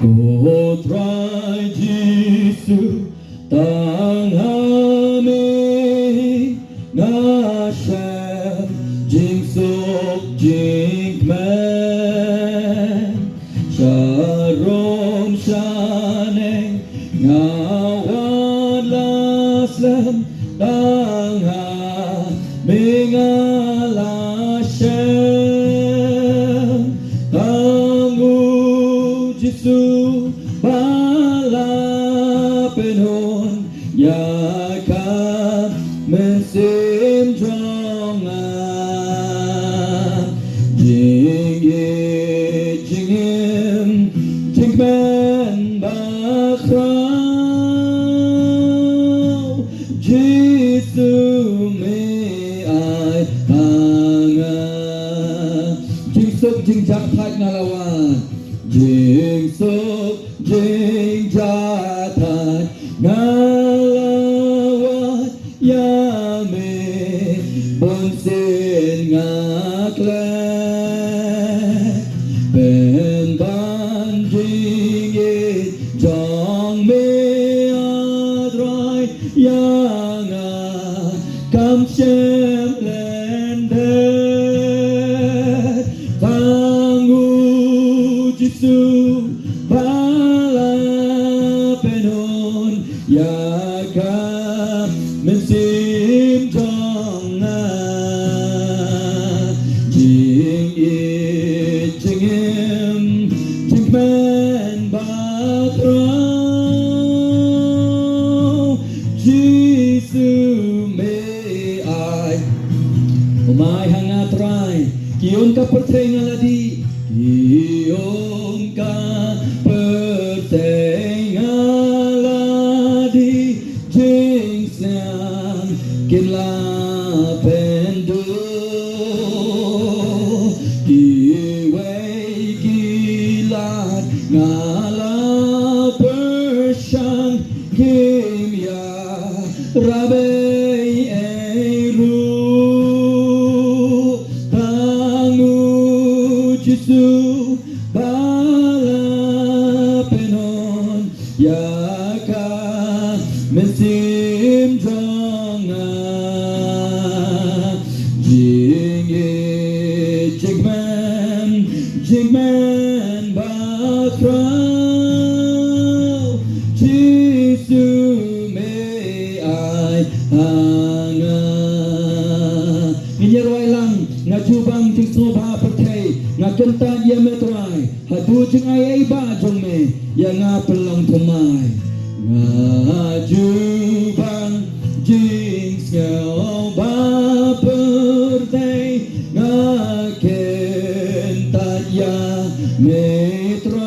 Cốt rai Giêsu tang hami nga siya jing sok jing man sharon shaneng ngawan laslam tang hami nga lashem tangu Giêsu balapenon yakam mesim jonga jingim jingmen bakrau Giêsu me ai hanga jingsuk jingjak thak ngalawan jing sok jing jatan ngalawat yame bonsin ngakle ben ban jing jong me adrai yanga kam shem lende tangu Giêsu balapenon yakam mesim jonga jingim jingmen bakrau Giêsu me ai umay hangat rai kiyon ka pertengaladi Iyong ka pertengaladi jing siang kinlapendo iway kilat ngala persyang kimya rabay eru Giêsu balapenon yakam mesim jonga jingmen bakrau Giêsu me ai hanga Nginyarway lang ngajubang jing soba perkay ngakenta dia metrai hadu jing ay ba jong me yang ngapelong tumay ngajubang jing soba perkay ngakenta dia metrai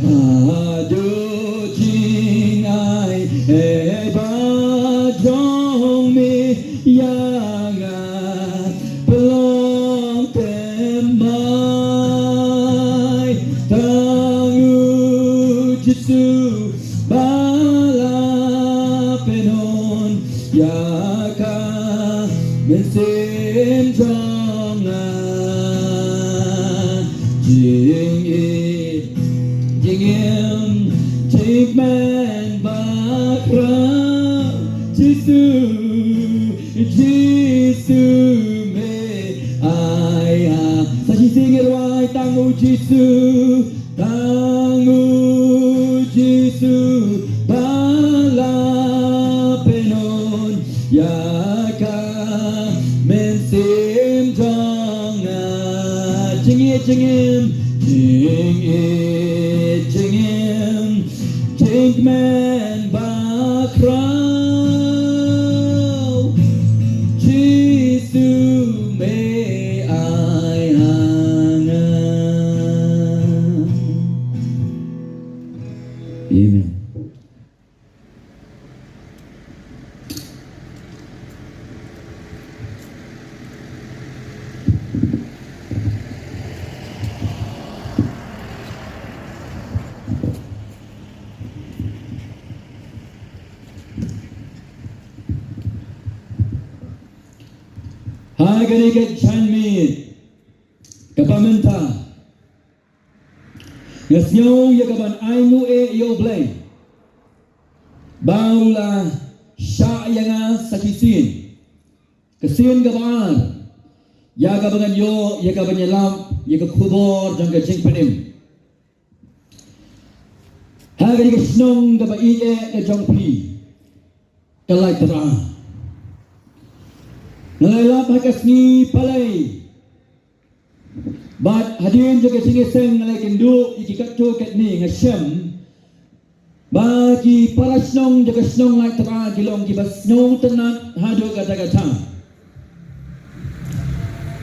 hadu jing ay ba jong me yang pelong temai tangu Giêsu balapenon yakam mesim jonga jingim jingmen bakrau Giêsu me ai saji singir wai tangu Giêsu balapenon yakam mesim jonga jingim jingmen bakrau Giêsu me ai hanga. Amen. Hagani ke chanmi kapamenta Ngasnyaw yagaban ainu yo blay. Baula sya yanga sakisin. Kesin gaban. Yaga bangan yo yaga banyalam yaga kubor jangga jing penim. Haga diga snong gaba ie ga jongpi. Kalai terang. Nalailap hakasni palai. Bat hadirin juga singeseng nalai kendu ikikat tu kat ni ngasem. Bagi para snong juga snong lai terang kilong kibas snong tenat hadu kata-kata.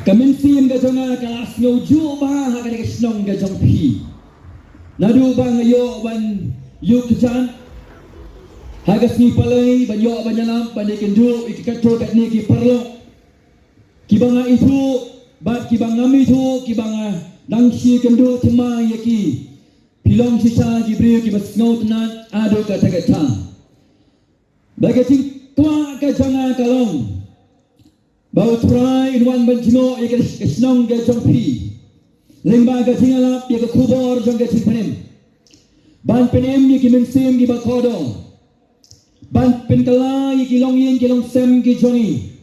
Kaminsim ga jonga kalas ngoju ba ha ga snong ga jongpi. Nadu bang ayo ban yuk kejan. Hagasni palai ban yo banyalam ban kendu ikikat tu kat ni ki perlo. Kibanga itu, bat kibanga itu, kibanga dangsi kendu tema yaki. Pilong sisa gibriu kibas ngau tenan ado kata-kata. Bagaimana tua kajanga kalong. Bau try inwan banjino yaki snong ga jongpi. Limba ga tingalap yaki kubor jong ga tingpanim. Ban penim yaki mensim gi bakodo. Ban penkala yaki longyin ki longsem ki jongi.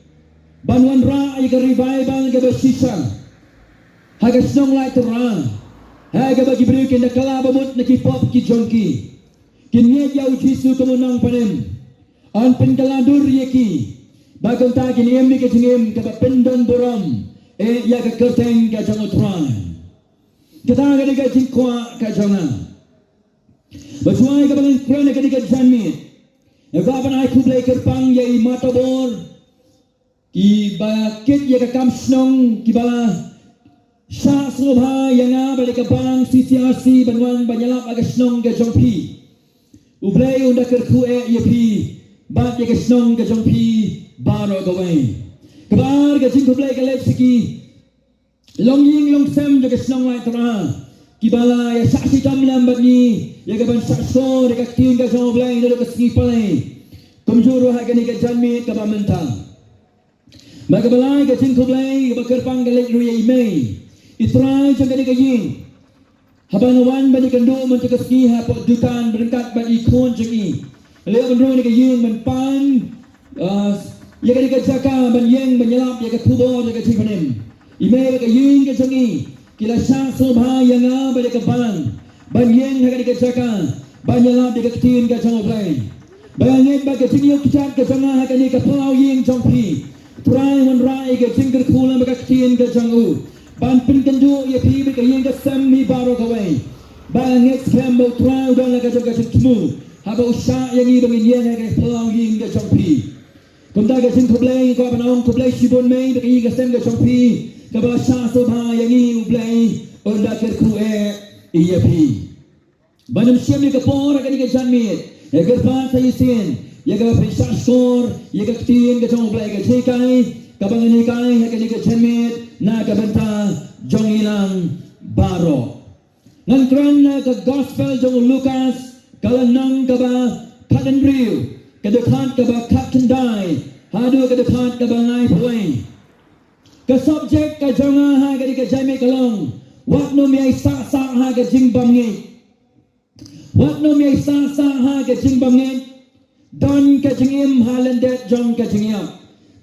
Banwan ra ika revival ga basisa. Haga snong lai terang. Haga bagi beri kena kala bamut na kipop ki jongki. Kinya yau jisu kemenang panem. An pen kala dur yeki. Bagong ta kiniem ni kejengim ka pendon borom. Ya ka kerteng ka jong utran. Kita ga diga jingkwa ka jonga. Basuai ka bangan krana ka diga janmi. Evaban ai kublai kerpang yai matobor. Ki bakit ya kakam snong ki bala sya slobha yanga balik bang CCRC banwan banyalap aga snong ga jongpi ublay unda kerku yepi bat ya snong ga jongpi baro gawai kabar ga jing ublay ga lepsiki longying longsem ga snong lai tra ki bala ya saksi tamlam bani ya ga ban sakso de kaktin ga joblay do ka skipalai kumjuru ha ga ni ga janmi ka bamenta. Maka balai ke cingkup lay bakerpang galek ruya imei. Itrai jangka di kajing. Habanawan bani kendu mencekas ki hapot dukan berengkat bani ikon jengi. Leo kendu di kajing menpan. Ya kadi kajaka ban yeng menyelap ya ketubo ya kecipanim. Imei kajing ke jengi. Kila syak sobha yang bani kebang. Ban yeng kadi kajaka ban nyelap di ketin ke jangoblay. Bayangin bagi jingyuk kicat ke jangah kadi kepelau yeng jongpi. Try one rai ke jingker kula maka kien ke jangu. Ban pin kendu ya pi ke yen ke semi baro kawai. Ban next cambo try udah laga jaga cemu. Haba usha yang i bangin yen ke pelau yen ke jongpi. Kumta ke jing kublai ko banong kublai sibon mei ke yen ke sem ke jongpi. Ke bala sha sobha yang i ublai udah ker ku iya pi. Banam siam ke por ke janmit. Ya gerpan saya sin. Ya ga pesar skor ya ga tin ga jong blai ga jekai ka bangan kai ha ga chenmet na ga benta jong ilang baro ngan kran na ka gospel jong Lucas kalanang ka ba padan riu ka dekat ka ba captain dai hadu ka dekat ka ba ngai poi ka subject ka jong ha ga jame kalong wat no mi sa sa ha ga jing bam ngi wat no mi sa sa ha ga jing bam ngi Don kajingim halendet jong kajingiam.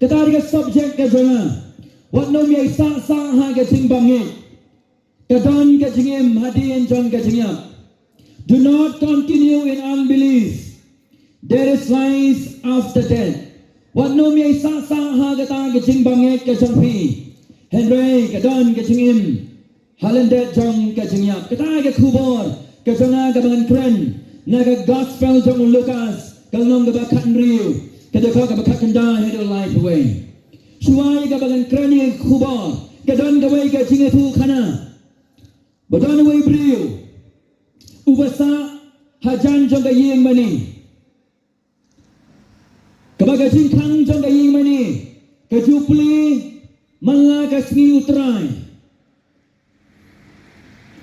Ketari ke subjek kajinga. Wat nom yai sa ha kajing bangit. Kadon kajingim hadin jong kajingiam. Do not continue in unbelief. There is life after death. Wat nom yai sa ha kata kajing bangit kajong pi. Henry kadon kajingim halendet jong kajingiam. Ketari ke kubor kajonga kabangan kren. Naga gospel jong Lucas. Kalau nggak bakal riu, kada kau bakal kanda head life away. Suai kabangan krani kubor, kadon kawai ka jinga tu kana. Badon away riu, ubasa hajan jong kayeng mani. Kabaga jing kang jong kayeng mani. Kajupli mala kasmi utrai.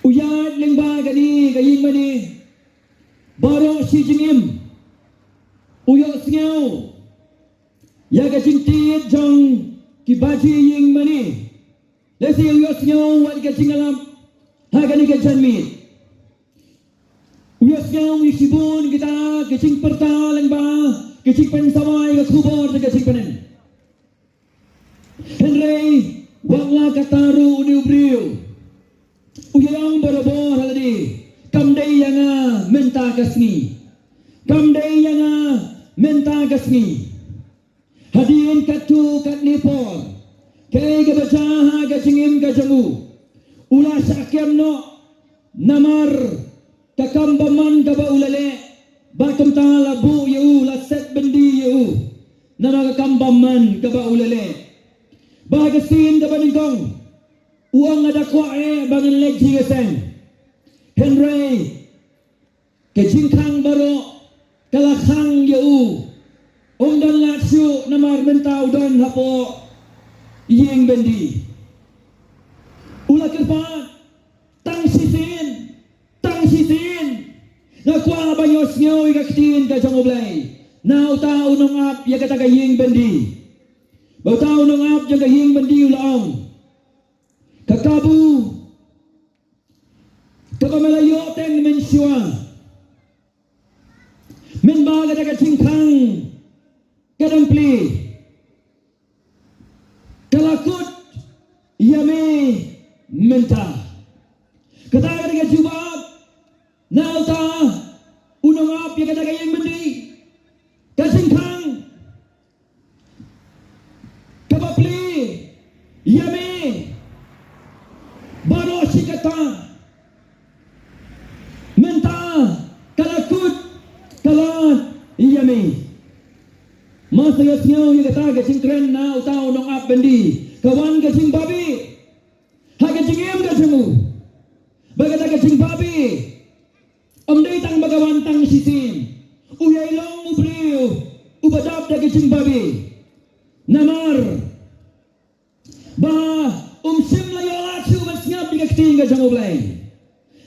Uyat lengba kani kayeng mani. Baro si jingim. Uyok sengau ya ka cintit jong ki baji ying mani lesi uyok sengau wat ka cingalam ha ka ni ka janmi siang isibun kita kecing pertalang ba kecing pensawai ke kubur ke kecing penen. Henry wala kataru ni ubriu. Uyang barabor haladi. Kamdai yang menta kasni. Kamdai yang menta kasni. Hadirin katu kat Nepal. Kay gabacaha kacingim kacamu. Ula sakyam no namar kakambaman kaba ulale. Batum tala bu yu laset bendi yu. Nama kakambaman kaba ulale. Bagasin kaba ningkong. Uang ada kuae bangin leji keseng. Henry kejingkang baro kalakang yu. Dan laksyu namar mentau dan hapo yeng bendi. Ula kerpan tang sisin. Na kuala banyos nyaw ikaktin ka jangoblay. Na utao nung ap ya kata ka yeng bendi. Bautao nung ap ya ka yeng bendi ulaong. Kakabu kapamalayo teng mensyua. Menbaga ka cingkang kadampli kalakut yame menta kataga dengan jubab nauta unang ap ya kataga yang mendi kasingkang kabapli yame baro sikata menta kalakut kalat yame. Masa yasnyaw yung kata kacing keren na utaw nung ap bendi. Kawan kacing babi. Ha kacing im kacamu. Bagata kacing babi. Amday tang bagawan tang sisim. Uyay long ubriw. Ubadap da kacing babi. Namar. Ba umsim layo laksu masngap di kacing kacamu blay.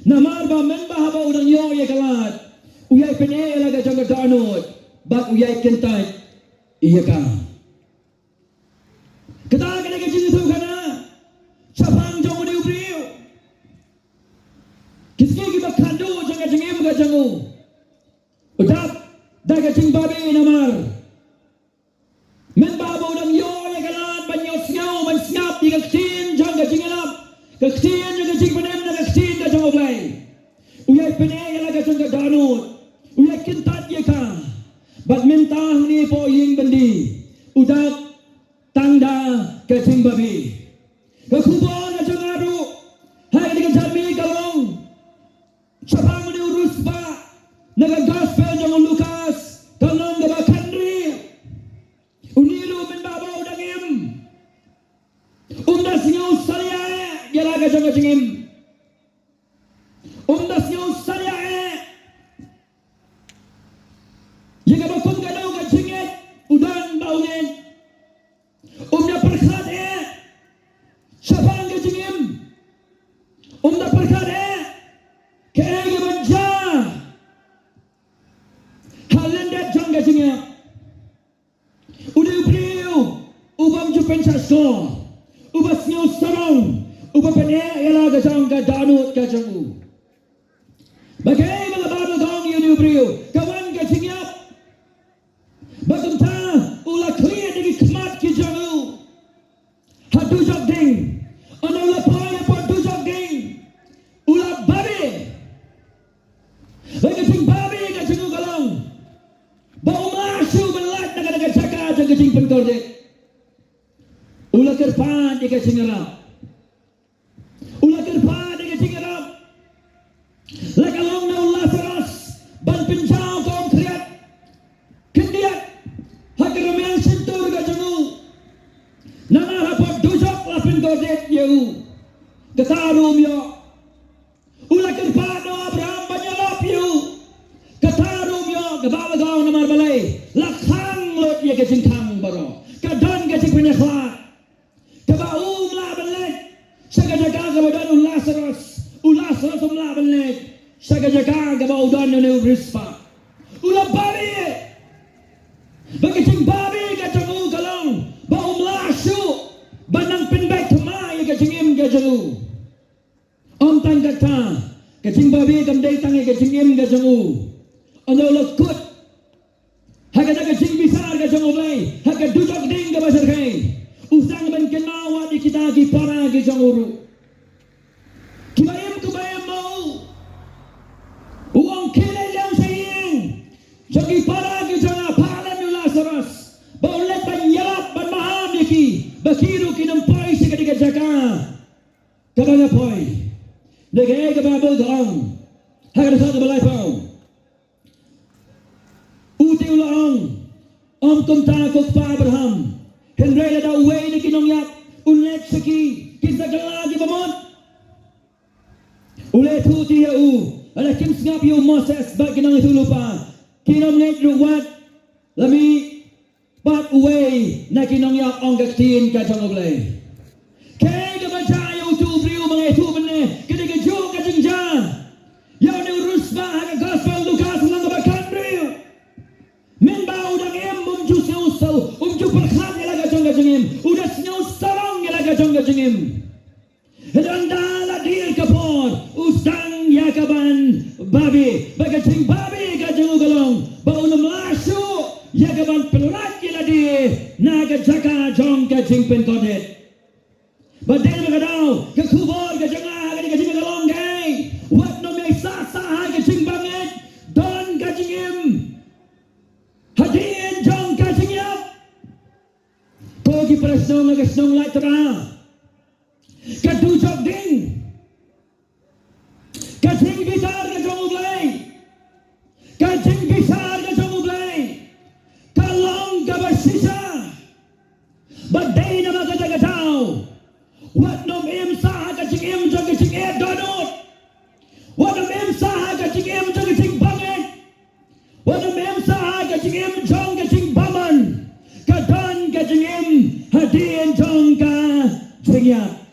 Namar ba men ba haba udang yo ya kalat. Uyay penye laga jangga danut. Bak uyay kentai. Iya ka. Kata kena kecil itu kana. Sapang jauh di ubriu. Kiski kita kandu jangan jengim ka jangu. Udap dah kecing babi namar. Men babu dang yo ya kalat banyos nyau man snap di kecil jangan jengelap. Kecil jangan jeng penem na kecil ka jangu blay. Uyai pene ya laga jangga danut. Uyai kintat ya ka. Badminton ni po ying bendi. Udak tanda kecing babi. Kekubon na jangaru. Hai dengan jami kalong. Sabang ni urus ba. Nagagospel jangan Lukas. Kalong gaba kandri. Unilu men babaw dangim. Umdas nyaw salya. Yalaga jangan jengim. Umdas nyaw salya. Jika bakun kadau ka jingit udan baunin. Umna perkat sabang ka jingim. Umna perkat kaya banja. Halendat jang ka jingim. Udah ubriu ubam jupen saso. Ubas nyaw sarong. Ubam pene yala ka jang ka danut ka jangu. Bagai mga bago kong yun ubriu. Kawan ka jingim. Batumta ula clear di kemat ki jangu. Hadu jogging. Ana ula paya padu jogging. Ula babi. Lagi sing babi ka jangu kalong. Bau masyu melat naga jaka jaga jing pentorde. Ula kerpan di ka singarap. Ula kerpan di ka singarap. Lakalong na ula saras. Ban pinjau kaum kriat. Kendiat. Hakirumian sentur ka jangu. Nana rapot dujok lapin godet yu. Ketarum yo. Ula kerpano Abraham banyalap yu. Ketarum yo. Gabalagaw na marbalay. Lakhang lot ya kecingkang baro. Kadan kecing penyaklat. Kabaum labalet. Sagajaga kabadan ulasaros. Ulasaros labalet. Sagajaga kabaudan na rispa. Ula bari. Bagicing babi ka jangu kalong. Baum lasu. Banang pinbay tumay ka jingim ka jangu. Om tang kata. Kacing babi kamdai tangi kacing im kacang u. Ono lekut. Hakata kacing besar kacang u play. Hakat duduk ding ke pasar kai. Usang ban kenawa di kita ki para kacang uru. Kibayam mau. Uang kile yang sayang. Jagi para kacang palan nula saras. Baulet ban yalap ban maham yaki. Bakiru kinampai sekadika jaka. Kabanga poi. Negeri kebabel dong, harga satu belai pau. Uti ulang, kumta kukpa Abraham. Henry ada uwe ni kinong yak, ulet seki, kita gelagi bamot. Ulet huti ya ada kim sengap yu Moses bak kinong itu lupa. Kinong nget ruwat, lami bat uwe na kinong yak onggatin kacang oblay. Kaya kebaca yu tu beriu mengetu bene. Yang ni urus bah gospel Lukas lang bakan real. Men bau dang em umju seusau umju perkhan ya laga jong em udah senyau sarong ya laga jong em. Dan dala dir kapor usang ya kaban babi bagajing babi gajeng ugalong bau namlasu ya kaban pelat ya ladi naga jaka jong gajing penkodet. Badai bagadau ke kubur gajeng gajing ugalong gay. Wat no may sasa kacing banget don kacing im hadiin jong kacing yap kogi presong agasong latra kadujok ding kacing besar kacong ublay kacing besar kacong ublay kalong kabasisa badai na magkatagataw wat no im sa kacing im jong kacing im donut. Wadam em saha kacing em jong kacing banget. Wadam em saha kacing em jong kacing baman. Kadan kacing em hadiin jong ka jengyap.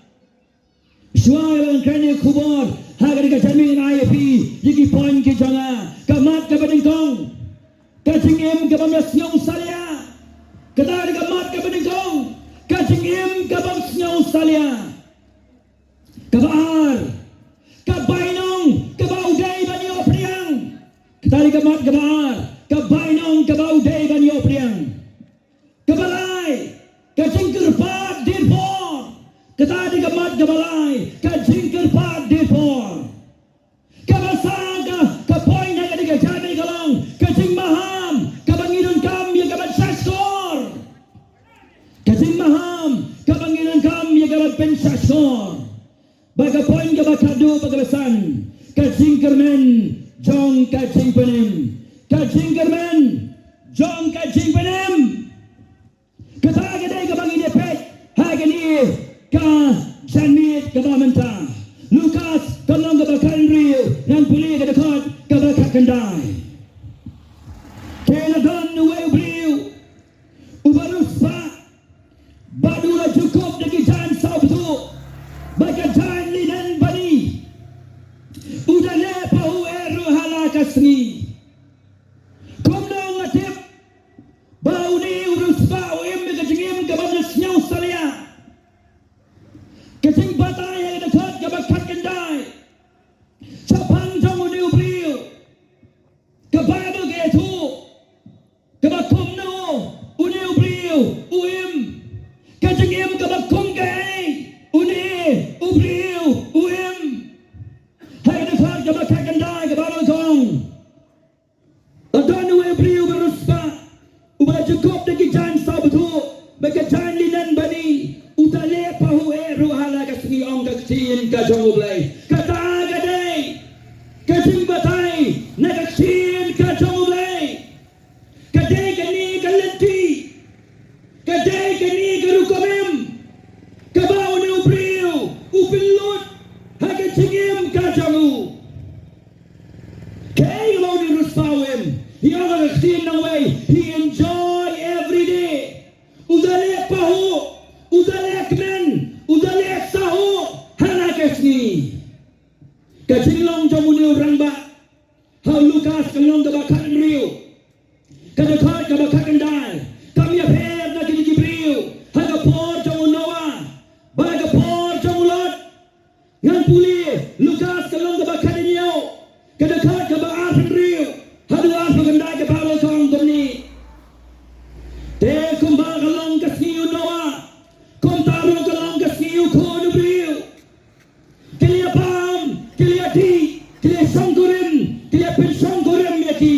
Suai bang kene kubor hagar ka jamin IAP yigi poin ki jonga kamat ka badingkong. Kacing em ka bam snyong salia. Kadar kamat ka badingkong. Kacing em ka bam snyong salia. Kabar kabainong kabaudai banyo priang ketari kamat kabar kabainong kabaudai banyo priang kabalai kacing kerpat dirpor ketari kamat kabalai kacing kerpat dirpor kabasaga kapoin na kadiga jabi kalong kacing maham kabangidon kam ya kabat sasor kacing maham kabangidon kam ya kabat pensasor. Baga poin ke bakadu baga besan kacing kermen jong kacing penem jong kacing penem kata gede ke bangi depet hagani ka janmit ke bamenta Lukas kalong ke bakan riu yang puli ke dekat ke bakak kendai kena don uwe ubriu ubarus pa badula cukup degi jan sabtu baga jan linan bani udah lepa ueru halakasni komno ngatip bau ni urus bau im kecingim kabablas nyau salia kecing batai yang dekat kabakat kendai sapang jong uni ubriu kabadu ketu kabakomno uni ubriu uim kecingim kabakom gay uni ubriu uim hai dekat kabakat kendai kabadu kong adon ubriu beruspa ubah cukup dagi jan sabutu bagi jan linan bani utale pahu eru halakasni ong kaksin kajong ublay kata gadai kacing batai nakaksin kajong ublay kadai kani kalenti kadai kani karukamim kabau ni ubriu upilut hakacingim kajangu kay lo ni ruspawim yang kaksin nang way he enjoy every day udale pahu udalek men udalek sahu halakasni kacing long jamuni orang ba hau Lukas kalong kabakan riu kadekat kabakan kendal kami apher na kini Jibril haga por jamu Noah baga por jamu Lot ngan puli Lukas kalong kabakan niyo kedekat ke bawah Henry haduan pengendai ke bawah kong gomni te kumbang kalong ke siu Noah kontaro kalong ke siu kono brio kelia pam kelia di kelia sangkurim kelia pensangkurim yaki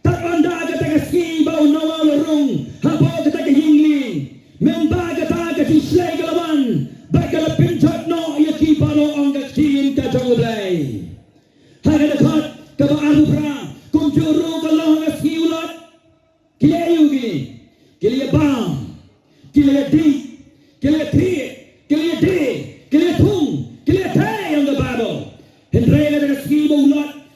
tak anda kata ke si bau Noah lorong habo kata ke yingli memba kata ke dislay kelawan bakal pinjat no yaki baro angkat kin ka jangoblay haga dekat ke bawah pra kumjuru kalong ke siu lot kelia yugi kelia bam kelia di kelia tri kelia di kelia tung kelia tay ang gabado Henry na nagasibo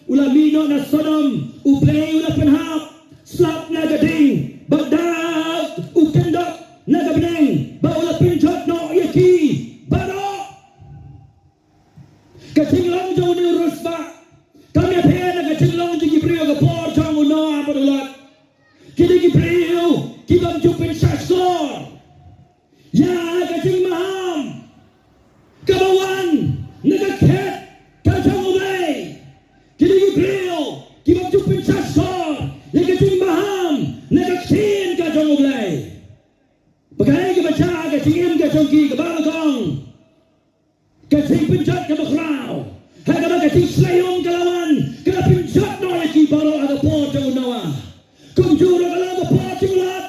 ulat mino na Sodom uplay ulat penhap slap na gading bagdag ukendok na gabneng ba ulat pinjot no yaki bado kacinglong jo ni rusba kami apaya na kacinglong jo gibriyo ka por jong uno apad ulat kini gibriyo kibang jupin sasor ya kacing maham kabawan nagakhet kacang ubay kini gibriyo kibang jupin sasor ya kacing maham nagaksin kacang ubay bagay kabaca kacing im kacang ki kabalagong kacing penjat kabakraw hagaba kacing slayong kalawan kapinjat no yaki baro aga por jong unawa kumjuro kalau dapat ulat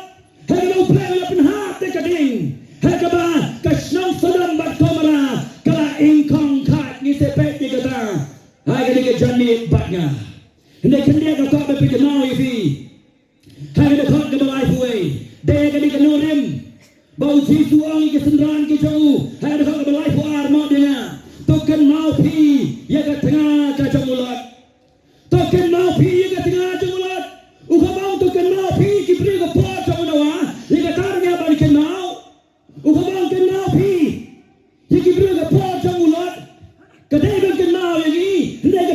hagaba uplay ulat penhap te kading hagaba kasnong Sodom bat komara kala ingkong kat ni sepet ni kata hagaba ke jani batnya hindi kendia ka ka bepik mau ifi hagaba thot ka balai fuai de ka di kanurim bau ji tuang ke sendran ke jauh hagaba thot ka balai fuar mau dia token mau pi ya ka tengah ka jamulat token mau pi ya ka tengah jamulat ukabang token mau pi ki pri ka por jamunawa ya ka tarnya balik mau ukabang ken mau pi ya ki pri ka por jamulat kadai bang ken mau ya ni ndai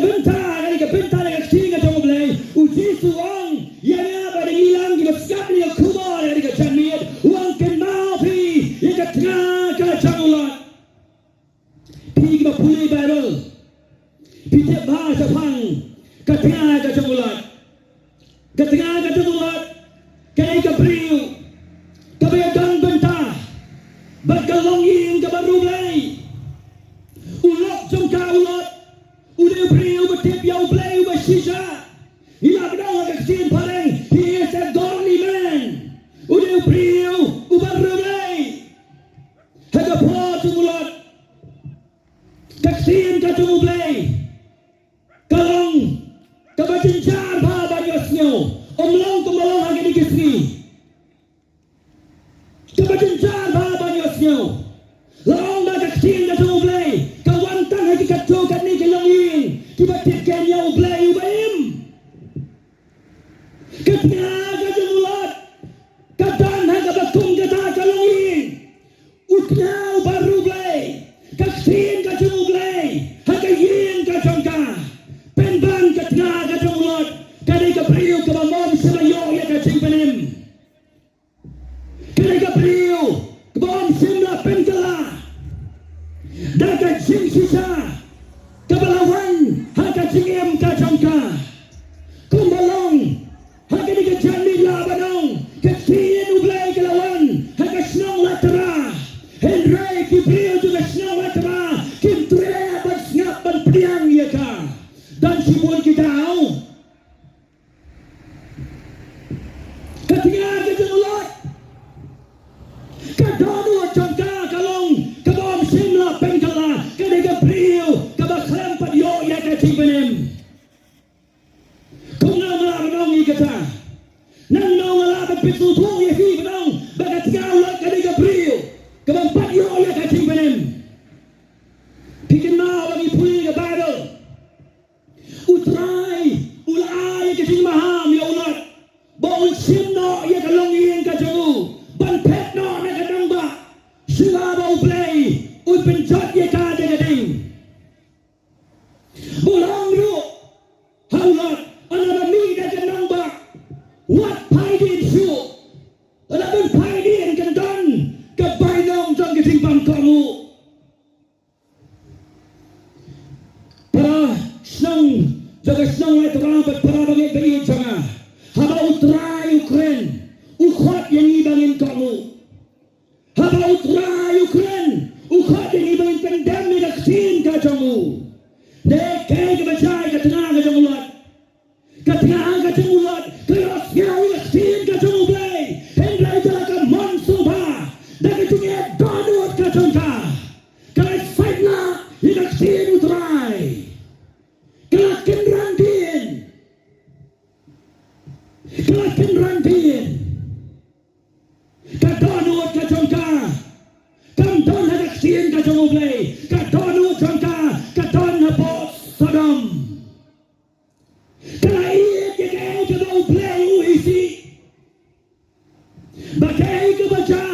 ka bentar ka singa jamublay uji suang ya na ba de ilang ki baskat ni ka kubar ya ka jamiat uang ken mau pi ya ka tengah ka jamulat pi ki ba pulai barrel pi te ba sa phang ka tengah ka jamulat ketika ketemuan kaya kapriu kabayagang benta bagkalongin kabarulay ulok jongka ulot udah priu betip ya uplay ubasisha ilabdaw agaksin pareng he is a godly man udah priu ubarulay hagapo tumulot kaksin katumublay kalong kabacincar ba banyosnyo omlong kumalong hagi di kisni kabacincar ba banyosnyo laong ba kaksin na tumublay kawantang hagi katsukat ni kalongin kibatit kanya ublay ubaim katnya kajamulat katan hagabatung kata kalongin utnya ubarublay kaksin kajamublay hagayin kajongka penban katna kajongulot kadai kapriu kabamom selayo ya kacing penem kadai kapriu kabam simla penkala dakat sing sisa kabalawan hakacing em kajongka kumbalong hakadi kajani labanong kacin ublay kalawan hakasnong latera Henry kipriu juga snong latera kintre bat ngap ban pediang ya ka dan sibul kita ketika kejemulat kadanu jangka kalong kabam simla pengkala kadega priu kabakhlem padyo ya kacing penem kung nang ikata nang nang pitu tu ya fi benong bagat gawat kadega priu kabam padyo ya kacing penem pikin na lagi puli ke Bible utrai ulai kacing maham ya ulat baul simno ya kalong ien kajangu ban pet no na kadang ba sila bau play ut penjat ya ka de gading bulang ru haulat ana mi da kadang ba what pai din su ana ben pai din kan dan ka bai nong jang kacing pam kamu para snong Jaga senang lai terang berperang bagi jangan. Haba utrai Ukraine, ukhot yang ibangin kamu. Haba utrai Ukraine, ukhot yang ibangin pandemi vaksin kacamu. Dekai kebacai ketengah kacamulat, ketengah kacamulat, kerasnya vaksin kacamu play. Hendai jalan monsuba, dah ketinggian donut kacangka. Kalau saitna vaksin utrai. Kelakin rantin kadonut kacangka kanton hadaksin kacamublay kadonut kacangka kadon hapos Sodom kalait kagay kabablay uisi bagay kabaca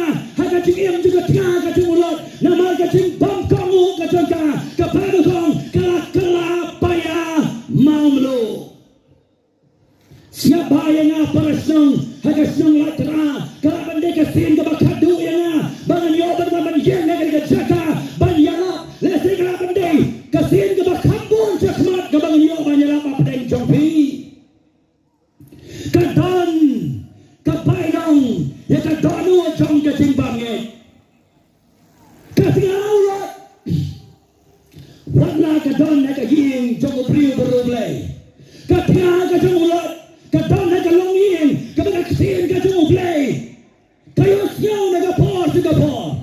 hagacing iyang juga tengah kacamulot nama kacing bangkamu kacangka kapadukong kalak-kalapaya maumlo. Siapa yang apa resong hagasong latra kalau bandai kasin ke bakadu yang bangan yoban bangan yang negeri kejaka banyala lesi kalau bandai kasin ke bakambun cakmat ke bangan yoban yang apa pedang jompi kadon kapainong ya kadonu jom ketimbangnya ketika aurat wala kadon nakaging jom priu berublay ketika kadon ulat kadang nak kalongin, kadang kesian kadang ublay. Kayu siang nak kapor Singapore.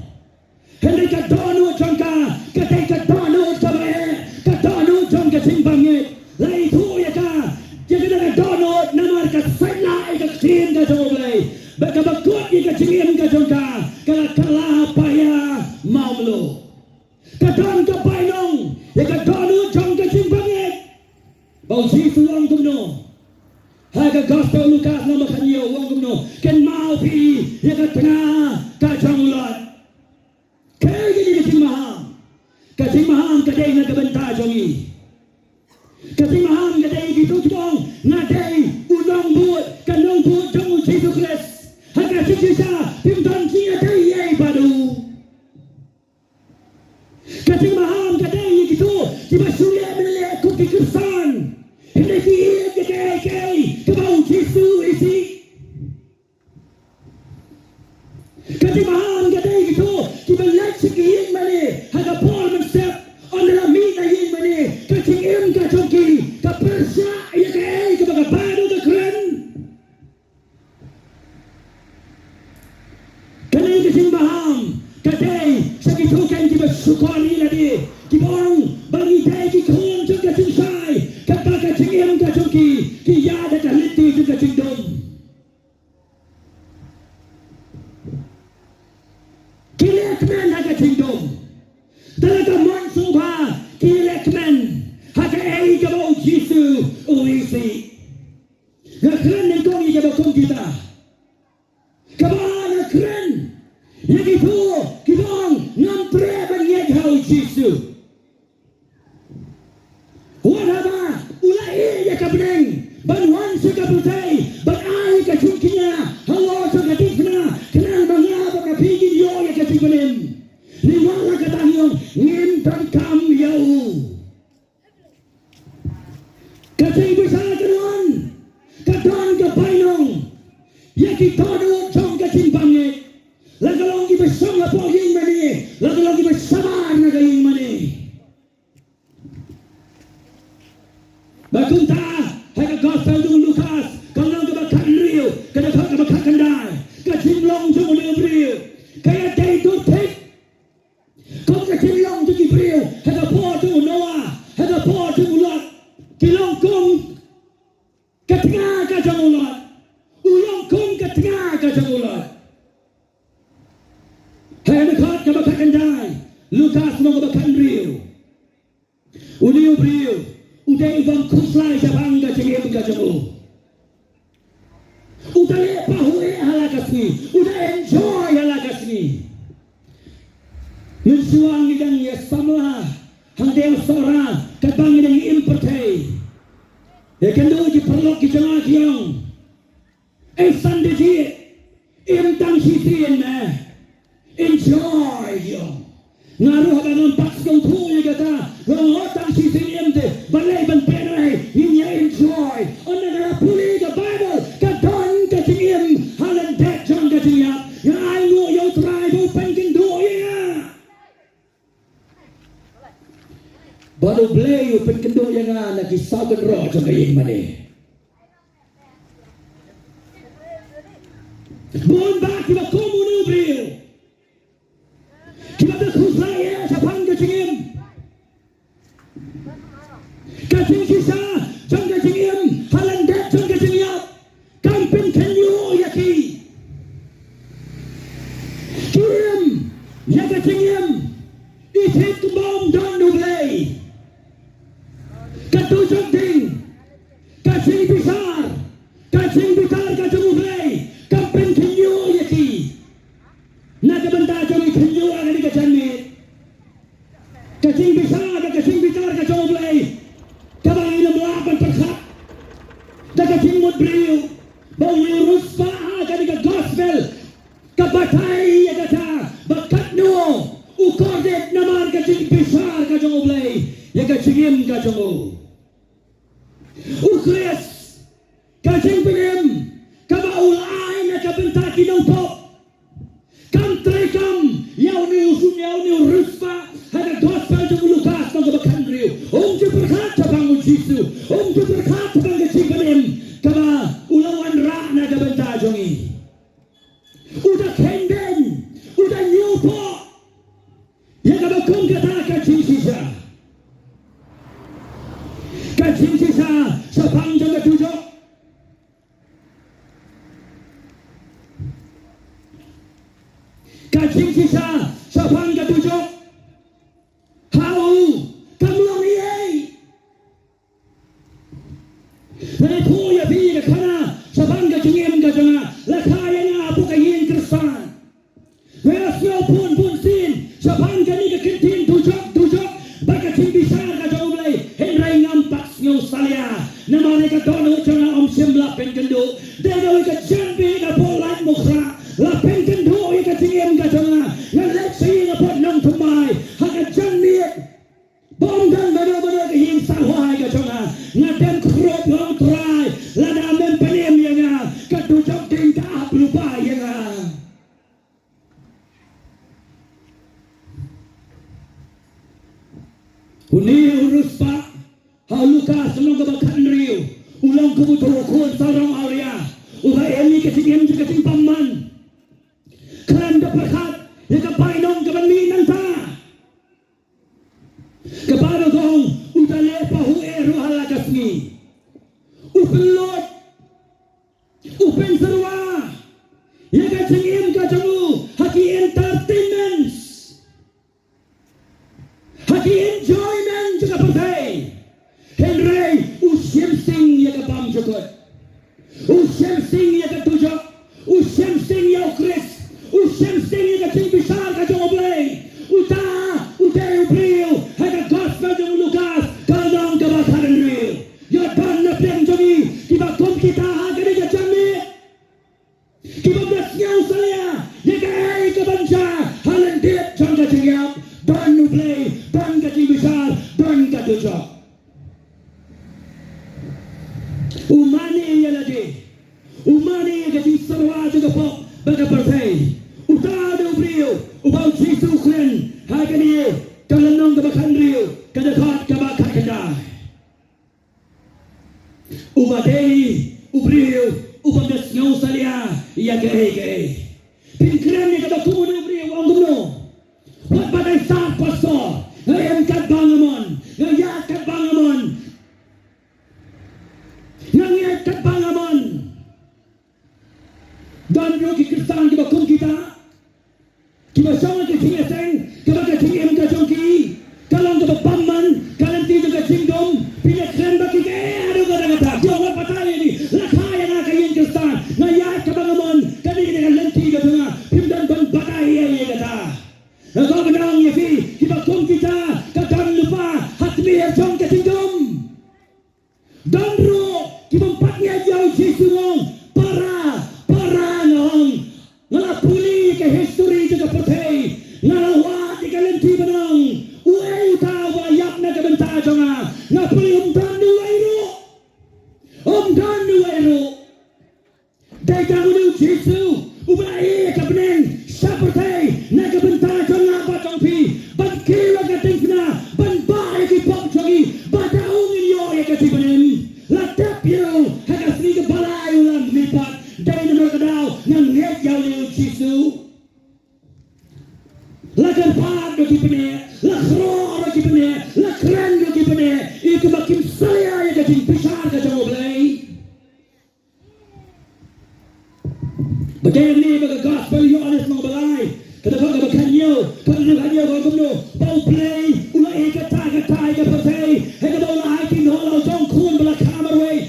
Hendak kadang nu jangka, kadang nu cabai, kadang nu jangka simbangit. Lai tu ya ka, jadi nak kadang nu namar kasailah kesian kadang ublay. Bakabakut ika cingin kadang ka, kalah payah maumlo. Kadang kapainong, ya kadang nu jangka simbangit. Bau si suang kumno. Haga gospel Lukas nama kanyo wong kumno ken mau pi ya ka tengah kacang ulat kaya gini kacing maham kadai na kabenta jongi kacing maham kadai gitu jong nadai udang buat kanong buat jong Jesus Christ haga sikisa pimtan siya dai yai padu kacing maham kadai gitu tiba surya menelek kuki kursan hindi kiit kay kabau Jesu isi katimahan kadai gitu kibalat sikiin mani haga Paul mensep onra mina yin mani kacingim kacongki kapersa ya kay kabagapado ka kren kanay kasing maham kadai sakito kan kibasukari ladi kibong bagi day kikon sa kacing say kapakacingim kacongki kiyada kaliti sa kacing dom kilekmen hagacing dom talaga monsuba kilekmen hagay kabao Jesu uisi ngakren ng kong ikabakong kita kabaan ngakren yagito kibong ngampre banyaghaw Jesu wala ba ulai ya kabneng banwan sa kabutay banay ka chungkinya halo sa katifna kanang mga bakapigin yo ya katipanim niwala ka tangyong ngintang kam yaw katay bisa kanon katon kapainong ya kitodo chong katimbangit lagalong ibasong na poging mani lagalong ibasamar na gaying mani bakunta haga gospel dung Lukas kanang kabakan rio kada kabakan kandai kajimlong dung rio kaya day do take kong kajimlong dung rio haga po dung Noah haga po dung Lot kilong kong katengah kajang ulat ulong kong katengah kajang ulat haga nakot kabakan kandai Lukas mong kabakan rio uliw rio uday ibang kuslay sa bangga cingim kajamu uday pahuwi halakas ni uday enjoy halakas ni mensuang idang ya samla hangdeng sora kabang idang importay ya kendo di perlok ki janga kiyong sande ji imtang sisin enjoy yo ngaruh hagangan pakskong tuya gata ngotang sisin imte balay ban peray nga nakisagan ro sa kaying mani. Buon ba kiba komuno brio? Kiba da kusaya sa panggacingim. Kacing sisa janggacingim halandat janggacingim. Kampin kanyo yaki. Kim yakacingim. Itik bom don nublay. Katujok ding. Kacing besar. Kacing besar kacing nublay. Kampin kanyo yaki. Nagabanda jami kanyo agad kacangit. Kacing besar kacing kacing nublay. Kabang ilang laban perkat. Kacing mudbriyo. Bau yurus pa agad gospel. Kabatay agata. Bakat no. Ukordet naman kacing besar kacing nublay. Yakacingim kacing mo. Ukres. Kacing pinim. Kabaulay na kabentaki ng po. Kam yaw ni ruspa. Hada gospel jang Lukas ng kabakandriyo. Di berkat sa bangun Jisu. Di berkat sa bangun Jipanim. Kaba ulawan ra na kabenta jongi. Udah kenden. Udah nyupo. Ya kabakong kata kacing sisa. Kacing sisa sa pangjang katujok. Kacing sisa sa pangjang katujok. Hau kamlang iyay. Naripo ya biya kana sa pangjang kingim kajanga. Lakaya nga apo kayin Kristan. Verasyo pun sin sa pangjang ni kakintin tujok. Bagacing bisar kajang ulay. Henry ngampak yung salya. Namane ka dono janga sembla penkendo. Dego ka jambi ka polat mukra. La penkendo ka tingem ka janga. Ngalek sayi nga pot nang tumay. Haka jambi. Bonggang benar-benar ke hing sawai ka janga. Ngaten krop ngam try. La damen penem ya nga. Katujok ding ka lupa ya nga. Uni urus pa. Lukas nung kabakan riyo. Ulang kebutuhan sarang area. Uba emi kasing kasing paman. Kanda perkat. Ya kapay nung kabaminan ta. Kaparo kong utale pa huero halakas ni. Upelot. Upen sarwa. Ya kasing kacamu. Haki entertainments. Haki enjoyment juga pertai. Henry usyem sing ya kapam jokot. Usyem sing ya katujok. Usyem sing ya ukris. Usyem sing ya kating besar kajong oblay. Uta ubriyo. Hada gospel jong Lukas. Kalong kabakaran riyo. Yodan na piyang jongi. Kibakom kita agad ya jami. Kibabdas nyaw salya. Yagay kabansa. Halandit jong kating yap. Don nublay. Don kating besar. Don katujok. Umani ya lagi. Umani ya jadi sarwa juga pok. Baga partai. Utado brio. Ubau Jisu kren. Haga niye. Kalanong kabakan rio. Kadakot kabakan kanda. Umadei. Ubrio. Ubamdas ngaw salya. Iya gay. Pinkren niya kabakumun ubrio. Ang gumno. Wat batay sa pastor. Ngayon kadbangamon. Ngayon kadbangamon. Nangyay katbangamon. Dan yo Kristan kiba kum kita. Kiba sama ke singeseng. Kiba ke singem ka jongki. Kalang kiba paman. Kalang tiyo ka singdom. Pinakren baki ke. Ano ka nagata. Diyo patay ni. Lakaya na kayin Kristan. Ngayay katbangamon. Kanina ka lanti ka nga. Pimdan bang batay ya kata. Nagkabanang yafi. Kiba kum kita. Kakam lupa. Hatmi ya jong ka singdom. Dan ro. Kibampatnya jauh Jisu ngong. Para ngong. Ngalapuli ke history juga pertai. Ngalawat di kalenti benang. Uwe utawa yap na kabenta jonga. Ngapuli umdan duwairu. Umdan duwairu. Dai jangan Jisu. Ubai kabeneng. Sapertai. Na kabenta jonga batong pi. Ban kira kating na. Ban bae ki pop jongi. Badaung inyo jing pisar ka jang oblay. Bagay ni baga gospel yo alis mga balay. Kada ka kanyo, ka kumno. Bau play, ula ikata ka patay. Hega bau na hiking holo jong kun bala kamarway.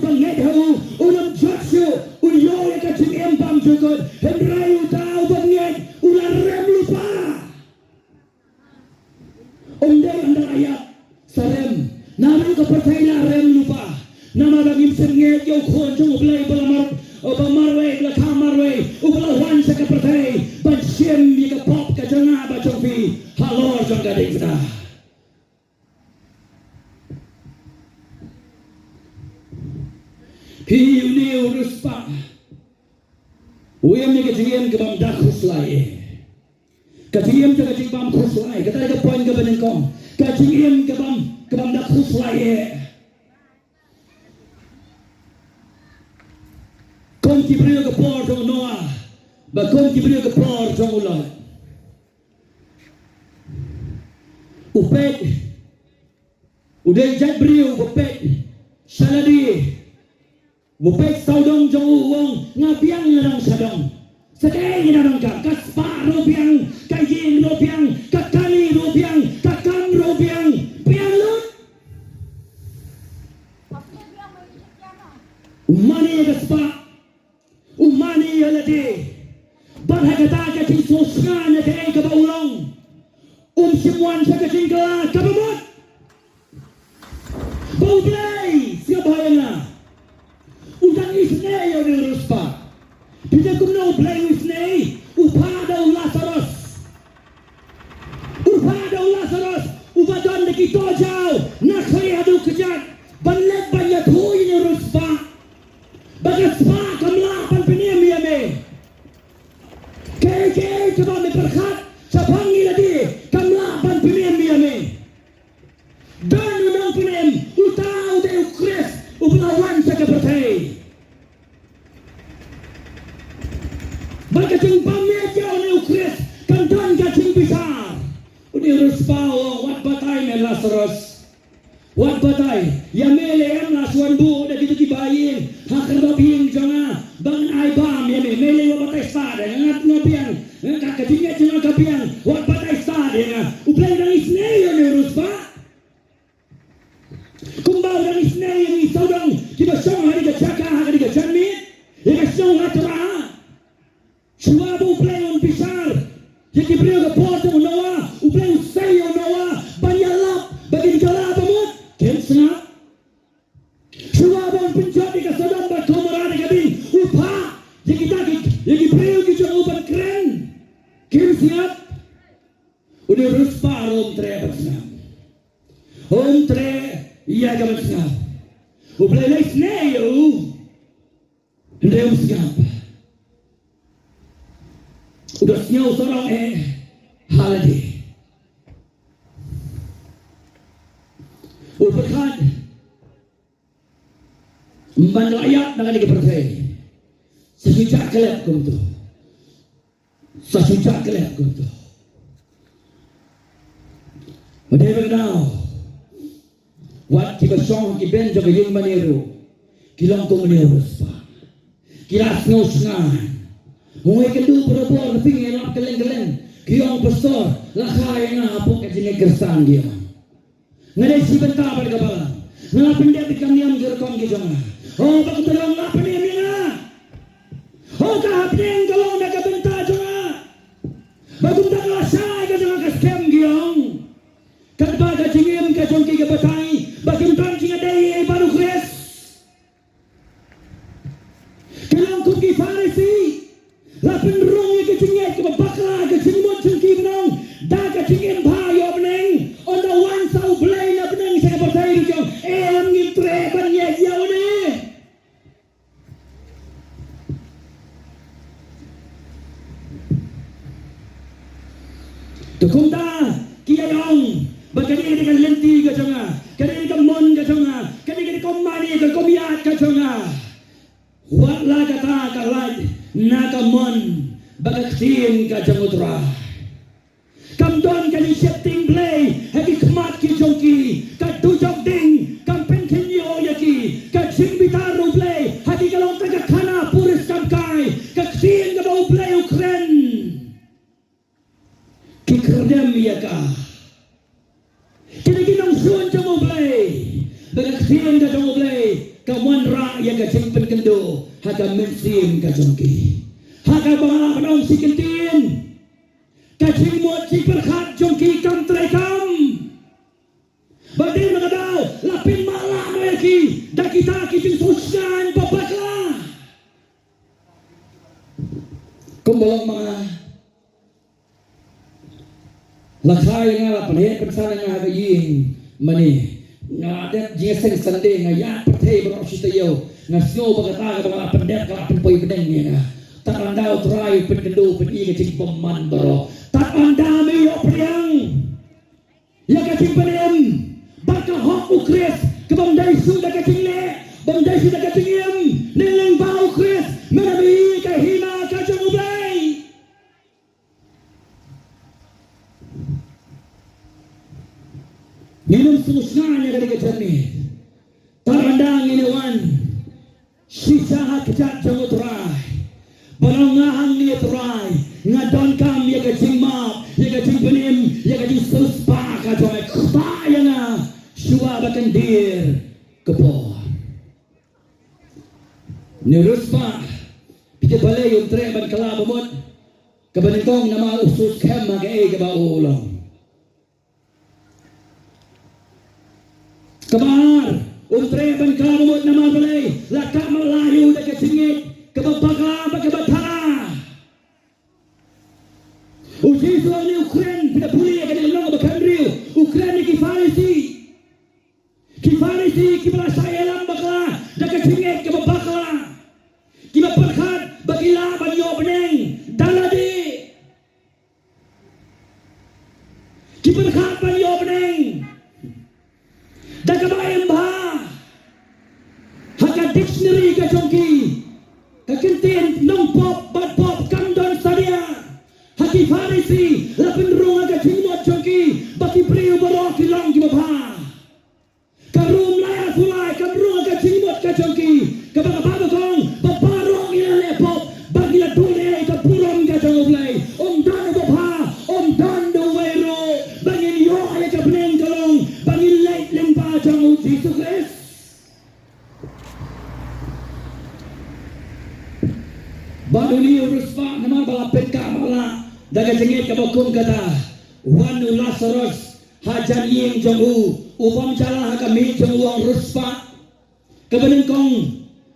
Banget ho, ulam judge yo ka jing empam jukod. Hendrayu tao banget, ula rem lupa. Ondel andal ayat sarem. Naman ka patay la rem lupa. Nama bagim sengit yo kun jong oblay bala Obamarwe, la kamarwe, ubalawan sa kapatay, bansiem yung pop ka dyan nga ba dyan pi, halor dyan ka din na. Hiu ruspa, uyam niya kajiyem ka bang dakuslay, kajiyem ka kajiyem bang kuslay, katay ka poin ka ba ningkong, kajiyem ka bang dakuslay. Kom kibriyo ka por jong Noah, ba kom kibriyo ka por jong ulan. Upet, uday jat briyo upet, saladi, upet saudong jong uwong, ngabiang nang sadong. Sakay nang ka, kaspa robiang, kaying robiang, kakani robiang, kakam robiang, piang lut. Umani kaspa. Umani yalade barhagata ka ting sosga na kay kabaulong simwan sa kating ka kabamot baublay siya bahaya na udang isnay o niruspa tidak kumna ublay isnay upadaw Lazarus ubadon na kitojaw nakriyado kajat banlet banyat huy niruspa bagaspa kamlapan piniyami kaya coba berkat sa pangiladi kamlapan piniyami dan unang piniyam utaw tayo Kris upalawan sa kapatay bagaching pamedyaw na Kris kandan kaching bisar unirus pao wat batay na Lazarus wat batay yamele ang laswan buo na dito kibayin hakarabing janga bang ay bam yame mele wa batay stade ngat ngapiang kakatinga janga kapiang wat batay stade nga uplay nang isneyo ni Ruspa kumbaw nang isneyo ni saudang kibasyong hari ka chaka hari ka chanmi ikasyong hatara suwabo uplay on pisar kikibriyo ka porto Noah uplay usayo Noah banyalap bagin kalapa mo kensna suwabon penjati ka sadam ba kamarada ka din upa yagi preo ki jang upan kren kim siap udah ruspa rom tre bersnap om tre iya ka bersnap uplay lais neyo ndem siap udah snyaw sorong halade upakan Manlayak dengan dipercaya. Sejujak kelihatan kuntu. Sejujak kelihatan kuntu. Whatever now. Wat kibasong kiben jaga yung maniru. Kilang kong maniru sa. Kilas ngosngan. Hungay kendu perabor na pingin ang kaleng-kaleng. Kiyong pastor. Lakay nga hapong kajinigersan kiyong. Ngayon si benta pada kapalan. Ngapindet ikam niyam gerkong kijong. Oh, bakit dalawang lapanim yun na? Oh, kahapin galong nagabenta dyan na? Bagong naglasay ka dyan kaskem giyong? Kadba ka jingim ka dyan kigabatay? Bagong tangking aday ay baru Kris? Kilang kong kifarisi? Lapin rong yung kajingit kababakla kajingimot dyan kibnong? Da kajingim bayo beneng? On the one sa ublay na beneng sa kabatay dyan? Ang ngintreban niya yaw na Tukunda kiyayong bagani dengan lenti ka janga kani ka mon ka janga kani ka komani ka komiyat ka janga wala ka ta ka lad na ka mon bagaktin ka jamutra kam don kani setting play hagi kmat ki jongki ka tujok ding kam pen Kemudian ka jong ublay, kawan ra yang ka jingpen kendo, haka mensim ka jongki. Haka bang panong si kentin, ka jingmot si perkhat jongki kam trekam. Badin mga daw, lapin mala mo yaki, dakita kiting susyan papakla. Kumbalong mga lakay nga la panay pensana nga kaying mani. Nga adet jeseng sande nga ya patay bro sitayo nga snow bagata ka mga pendet ka pimpoy pedeng nga takandaw try pendendo peniga cing peman bro takandami yo priang ya ka cing penem baka hok ukres kebandai sudah ka cing le bandai sudah ka cing yem neleng bau ukres menabi ka hina ka jong ublay minum semusnanya dari kecami tarandang inawan sisa kecak janggut rai banangahang niat rai ngadon kam ya kecing map ya kecing penim ya kecing suspa kacomai kaya na syua bakan dir kepo niruspa pikir balai yung tre ban kalabamot kabanitong nama usus kem magai kabaulang Kamar, untre ban kalamot na mabalay, laka malayo na kasingit, kababaka magkabatara. Ujiso ni Ukraine, pinapuli ang kanilang bakandriyo, Ukraine ni Kifarisi, kimalasaya lang bakla, na kasingit, kababaka. Kimaparkat, bakila, banyo, baneng, daladi. Kiparkat, banyo, baneng. Dagabayang baha haka dictionary ka jongki kakintin nong pop bad pop kandon sadia haki farisi lapin runga ka jingmot jongki baki priyo baro kilong gimabha karum laya fulay kamrunga ka jingmot ka jongki kabaka babakong babarong ilale pop bagi la dule ka purom ka jongoblay dan babha dan duwero bangin yo ay ka bneng kalong bangin late lemba jong Jesus Christ baduli uruspa nama balapit ka mala daga jengit ka bakung kata wanu Lazarus hajan ying jong upam jala kami jong uang ruspa kabaneng kong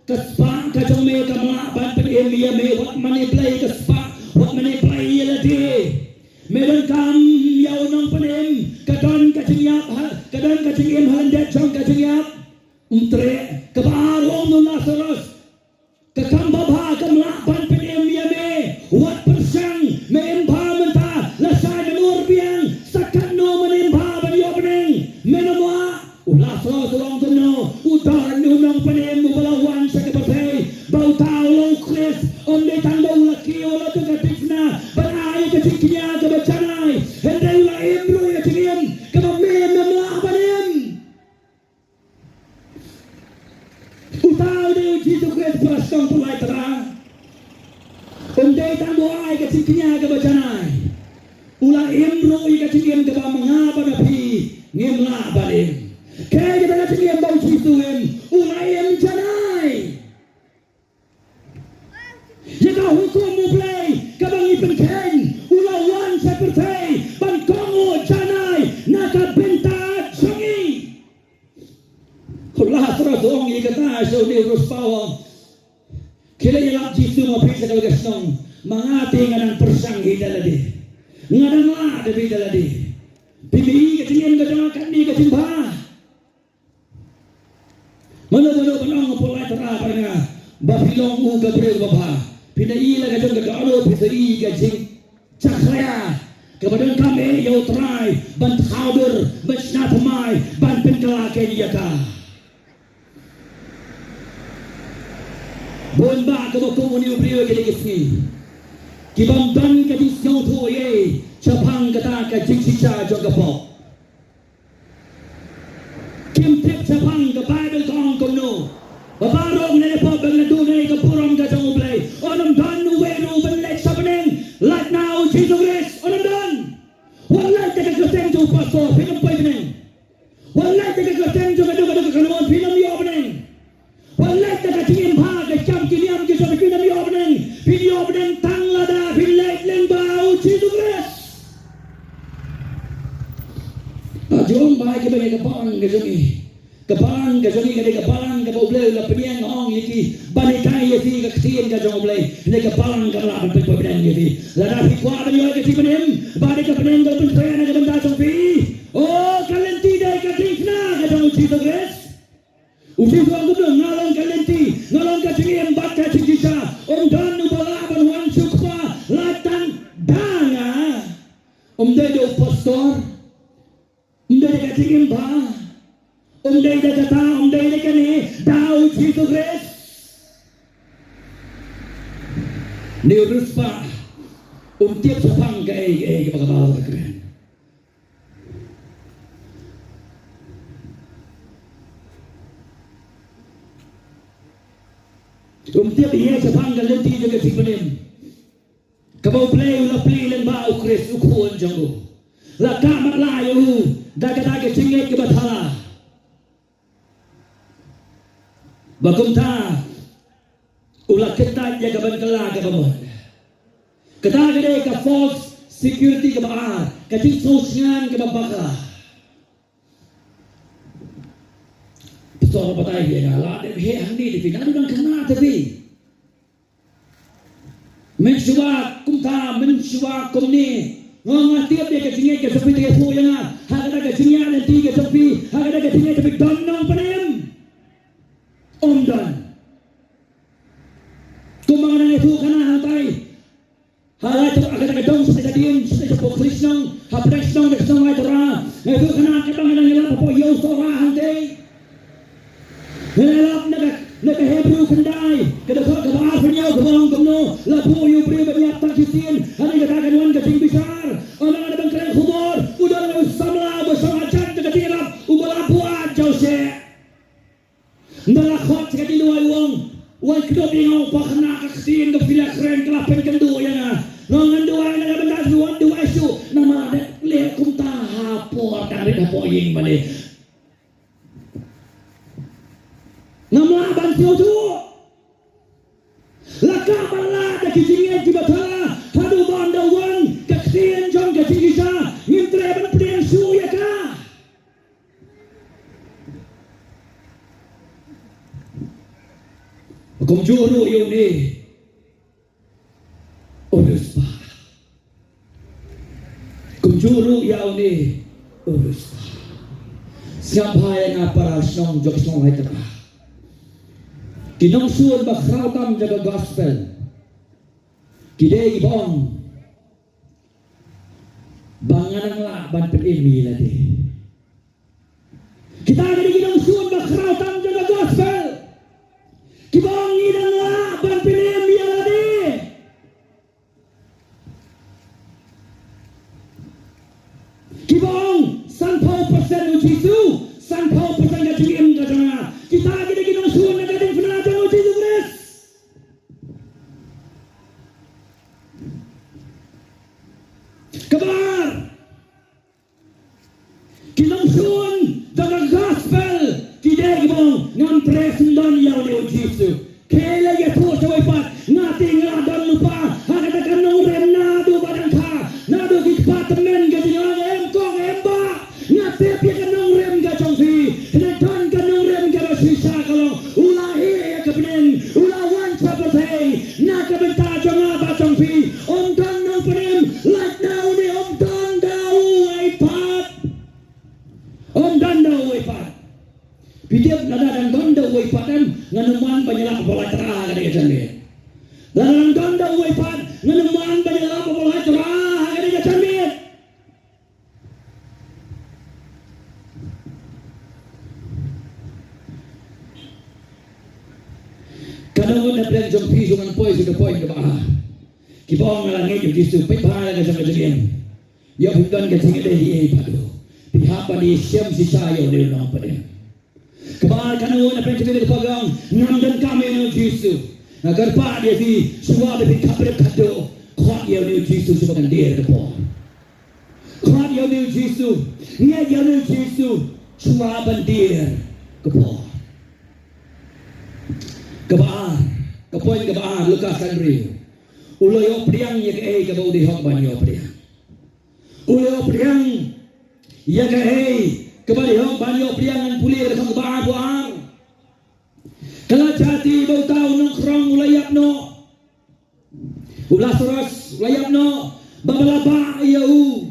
kaspa ka jong me ka mala ban pen elia me wat mani play kaspa wat mani play yelade medan kam yaw nong penem kadon kacingyap kadon kacingyam halandet jong kacingyap untre kabarong no Lazarus kakambabha kamla ban penem yame wat persang me emba menta lasai menur biang sakat no menemba ban yobneng menamwa Lazarus rong tono utar no nong penem balawan sa kapatay bau tao lo Chris onde tandong laki wala to katifna ban ay kaciknya kabacanay henday la embro ya tingin kamamem namla banem utao de Jesus Christ prasong pulai terang onde tandong ay kaciknya kabacanay ula embro ya kaciknya kabamanga banapi ngemla banem kaya kita kaciknya bau cisuem ula em janay jika hukum mulai kabang ipenken ulawan seperti bangkongo janai naka benta songi Allah terus ong ikata so ni ruspawa kila ilap jitu mo pisa kal gasong mangati nganang persang hidaladi nganang la debi daladi bibi katingin kadang kami katimba mana banong pulai tera paranga babilong u gabriel baba pinaila ka jong galo pisari ka jing cakraya kemudian kami yo try ban khawder ban snapmai ban penkala keniyaka bon ba ka ko ni brio ke lisni kibam dan ka di song tho ye chapang kata ka jing sicha jong gapo kim tip chapang ka bible kong kono babarong ne po bang na dunay ka purom ka jong ublay onam dan wero ban let sabeneng right now Jesus Christ onam dan wala ta ka goteng jo pastor pinam pay beneng wala ta ka goteng jo ka do ka kanamon pinam ke sini ke balang ke boleh la pedian ong iki banikai yati ke ksin ke jong boleh ke balang ke la pedian yati la da fi kwa yo ke tibenem bade ke pedian ke pun saya ke benda jong fi oh kalian tidak ke tingna ke jong uji to gres uji to ang gudong ngalong kalian ti ngalong ke tingin bat ke tingisa om dan ubala ban wan sukpa latan danga om de pastor om de ke tingin ba om day da kata om day da kani daw Jesus Christ ni ruspa tiap sepang ke pagkabalo ka kren tiap iya sepang ka lenti juga sipanim kabau play ula play len ba u Christ u kuon jango la kamat layo daga singit ke bathala bagum ta ulah kita jaga bangkala ke bawah kita gede ke false security ke bawah ke sosial ke bawah betul apa tadi ya lah deh handi di final udah kena tapi mencuba kumni ngomong tiap dia ke sini ke sepi ke punya ada ke sini ada tiga sepi ada ke sini tapi donong penem Omdan kumangan itu kana hatai hala itu agak dong sudah jadiin sudah jepok krisnong hapresnong desnong itu itu kana kebangan ngelap apa yo sora hantai ngelap naga Hebrew kendai kedekor ke Afrika ke bawang kemno lapu yo beri banyak takisin ada katakan wan kecing besar orang ada bangkren kubur udah samla bersama jan ketirap ubala buat jause nalakot sa katiluay wang kedua bingaw pa kana kaksin ka pila kren kalapan kanduwa yan nang kanduwa na nabandas luwan duwa isu na madat lihat kung tahapo karit na po yung mali na mlaban siyo to lakaman la da kisingin kibatala hadu bandawan kaksin jong kasingisa ngintreban pedian suya ka kung juro yun urus pa kung juro yun urus pa siapaya nga para sinong Diyos nung ay taka kinongsuon bakrautam jaga gospel kide ibong bangan ang laban pag-imila di kita gini kinongsuon bakrautam jaga gospel kibang inang laban pinim yaladi kibang 10% ujisu 10% gajim gajana kita gini ginang suun na gading penajang ujisu Chris kabar kinang suun dagang gospel kideg mo ngan presundan yaw ni ujisu kaya ya po sa waipat nating ladan lupa hakatakan ng rem nado badang ka nado kikpatamen gatingang emkong emba natip ya ka ng rem gachong si nagtan ka ng rem gasisa kalong ulahi ya kapinin ulawan sa patay nakabenta jong abachong si omdan ng panim like now ni omdan daw waipat omdan daw waipat Pidip nadadang ganda waipatan nganuman banyala kapalay teraha kada kacandi. Nadadang ganda waipat nganuman banyala kapalay teraha kada kacandi. Kanungan na bilang jong piso ng poy sudah poy ke bawah. Kibawang ngalangit yung jisu pipahaya ka sa kajalian. Yung hinggan ka tingin ay pado. Pihapan ni siyam si sayo nila ng panin. Kebal kanungan na pensibil ng pagang ngamdan kami ng jisu. Nagarpa dia si suwa bipin kapit kado. Kuat yaw ng jisu sa pagandir ka po. Kuat yaw ng jisu. Ngayad yaw ng jisu. Suwa bandir ka po. Kabaan, kapoy kabaan, Lucas Henry. Uloy priang yak kabaw di hok banyo priang. Uloy priang yak kabali hok banyo priang ang pulir kang kabaan buang. Kalau jati bau tahu nongkrong ulayap no. Ulas ros ulayap no. Babalaba iau.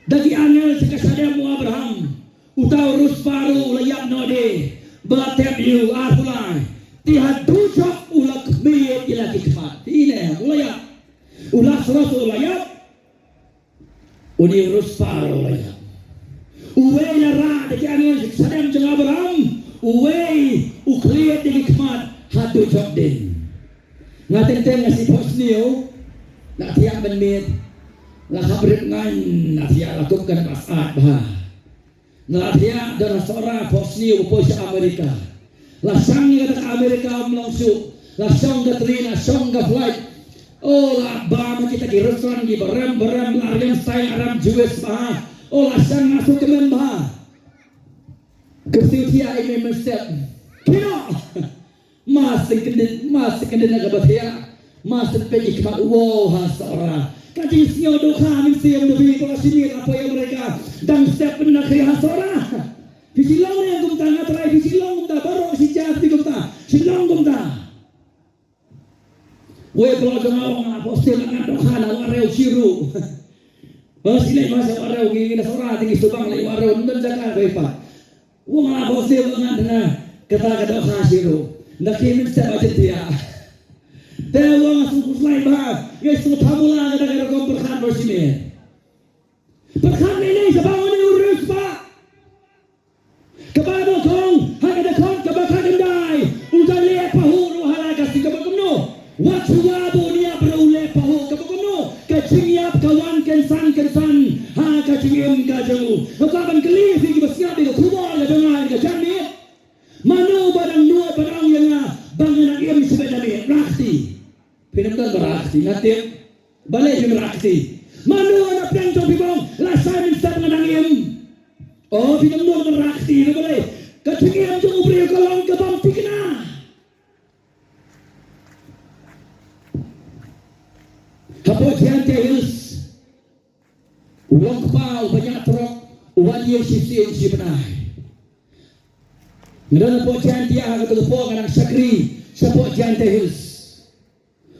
Dagi angel sekasadem mu Abraham. Utau rus paru ulayap no de. Batep iu arpulai. Tihat dujak ulak miyet ilaki kemat. Ini ulayap. Ulas ros ulayap. Uni rus paru ulayap. Uwe lara dagi angel sekasadem jeng Abraham. Uwe ukliyat dagi kemat. Hatu jok din. Ngaten-ten ngasih posniyo. Nak tiak benmit. Lah habrit ngan nak tiak lakukan pasat bah. Nak tiak dan seorang posniyo posisi Amerika. Lah sang kata Amerika melongsu. Lah song gatrina song ga flight. Oh lah bama kita di restoran di barang-barang larian style Arab Jewish bah. Oh lah sang masuk ke men bah. Kertiu tiak ini mestep. Kino. Masih kena nak bahaya, masih pergi kemat wow hasora. Kaji siapa doa mesti yang lebih kalau sini apa yang mereka dan setiap pernah kaya hasora. Bisilong yang kumta ngatrai bisilong kumta baru si jati kumta silong kumta. Wei kalau jangan postil nak doa nak wareu siru. Masih masa wareu gini hasora tinggi subang lagi wareu nonton jangan bepa. Wong nak postil nak dengar kata doa siru. Nakimin sa budget dia. Pero ang sungkos lain ba? Yes, so tamo lang na nagkaroon berkan bersini. Berkan ini sa bangun ni urus ba? Kabado kong hanggang kong kabakan inday. Udah lihat pahuru halagas di kabakuno. Watsuwabo niya berule pahu kabakuno. Kacingiyap kawan kensan ha kacingiyam kajalu. Makaban kelih di basnya di kubal na dengar kacami. Mano barang dua barang yang bangun yang sebenarnya ni reaksi, penonton bereaksi, nanti balik juga reaksi. Mano anak yang cobi bang, lasai minta mengenang yang, oh penonton bereaksi, ni boleh. Ketinggian jauh beri kolong ke bang tikna. Hapo tiang tehus, uang kepau banyak truk, uang yang si benai. Ngerana po dyan tiya hagato po kanang sakri sa po dyan tehils.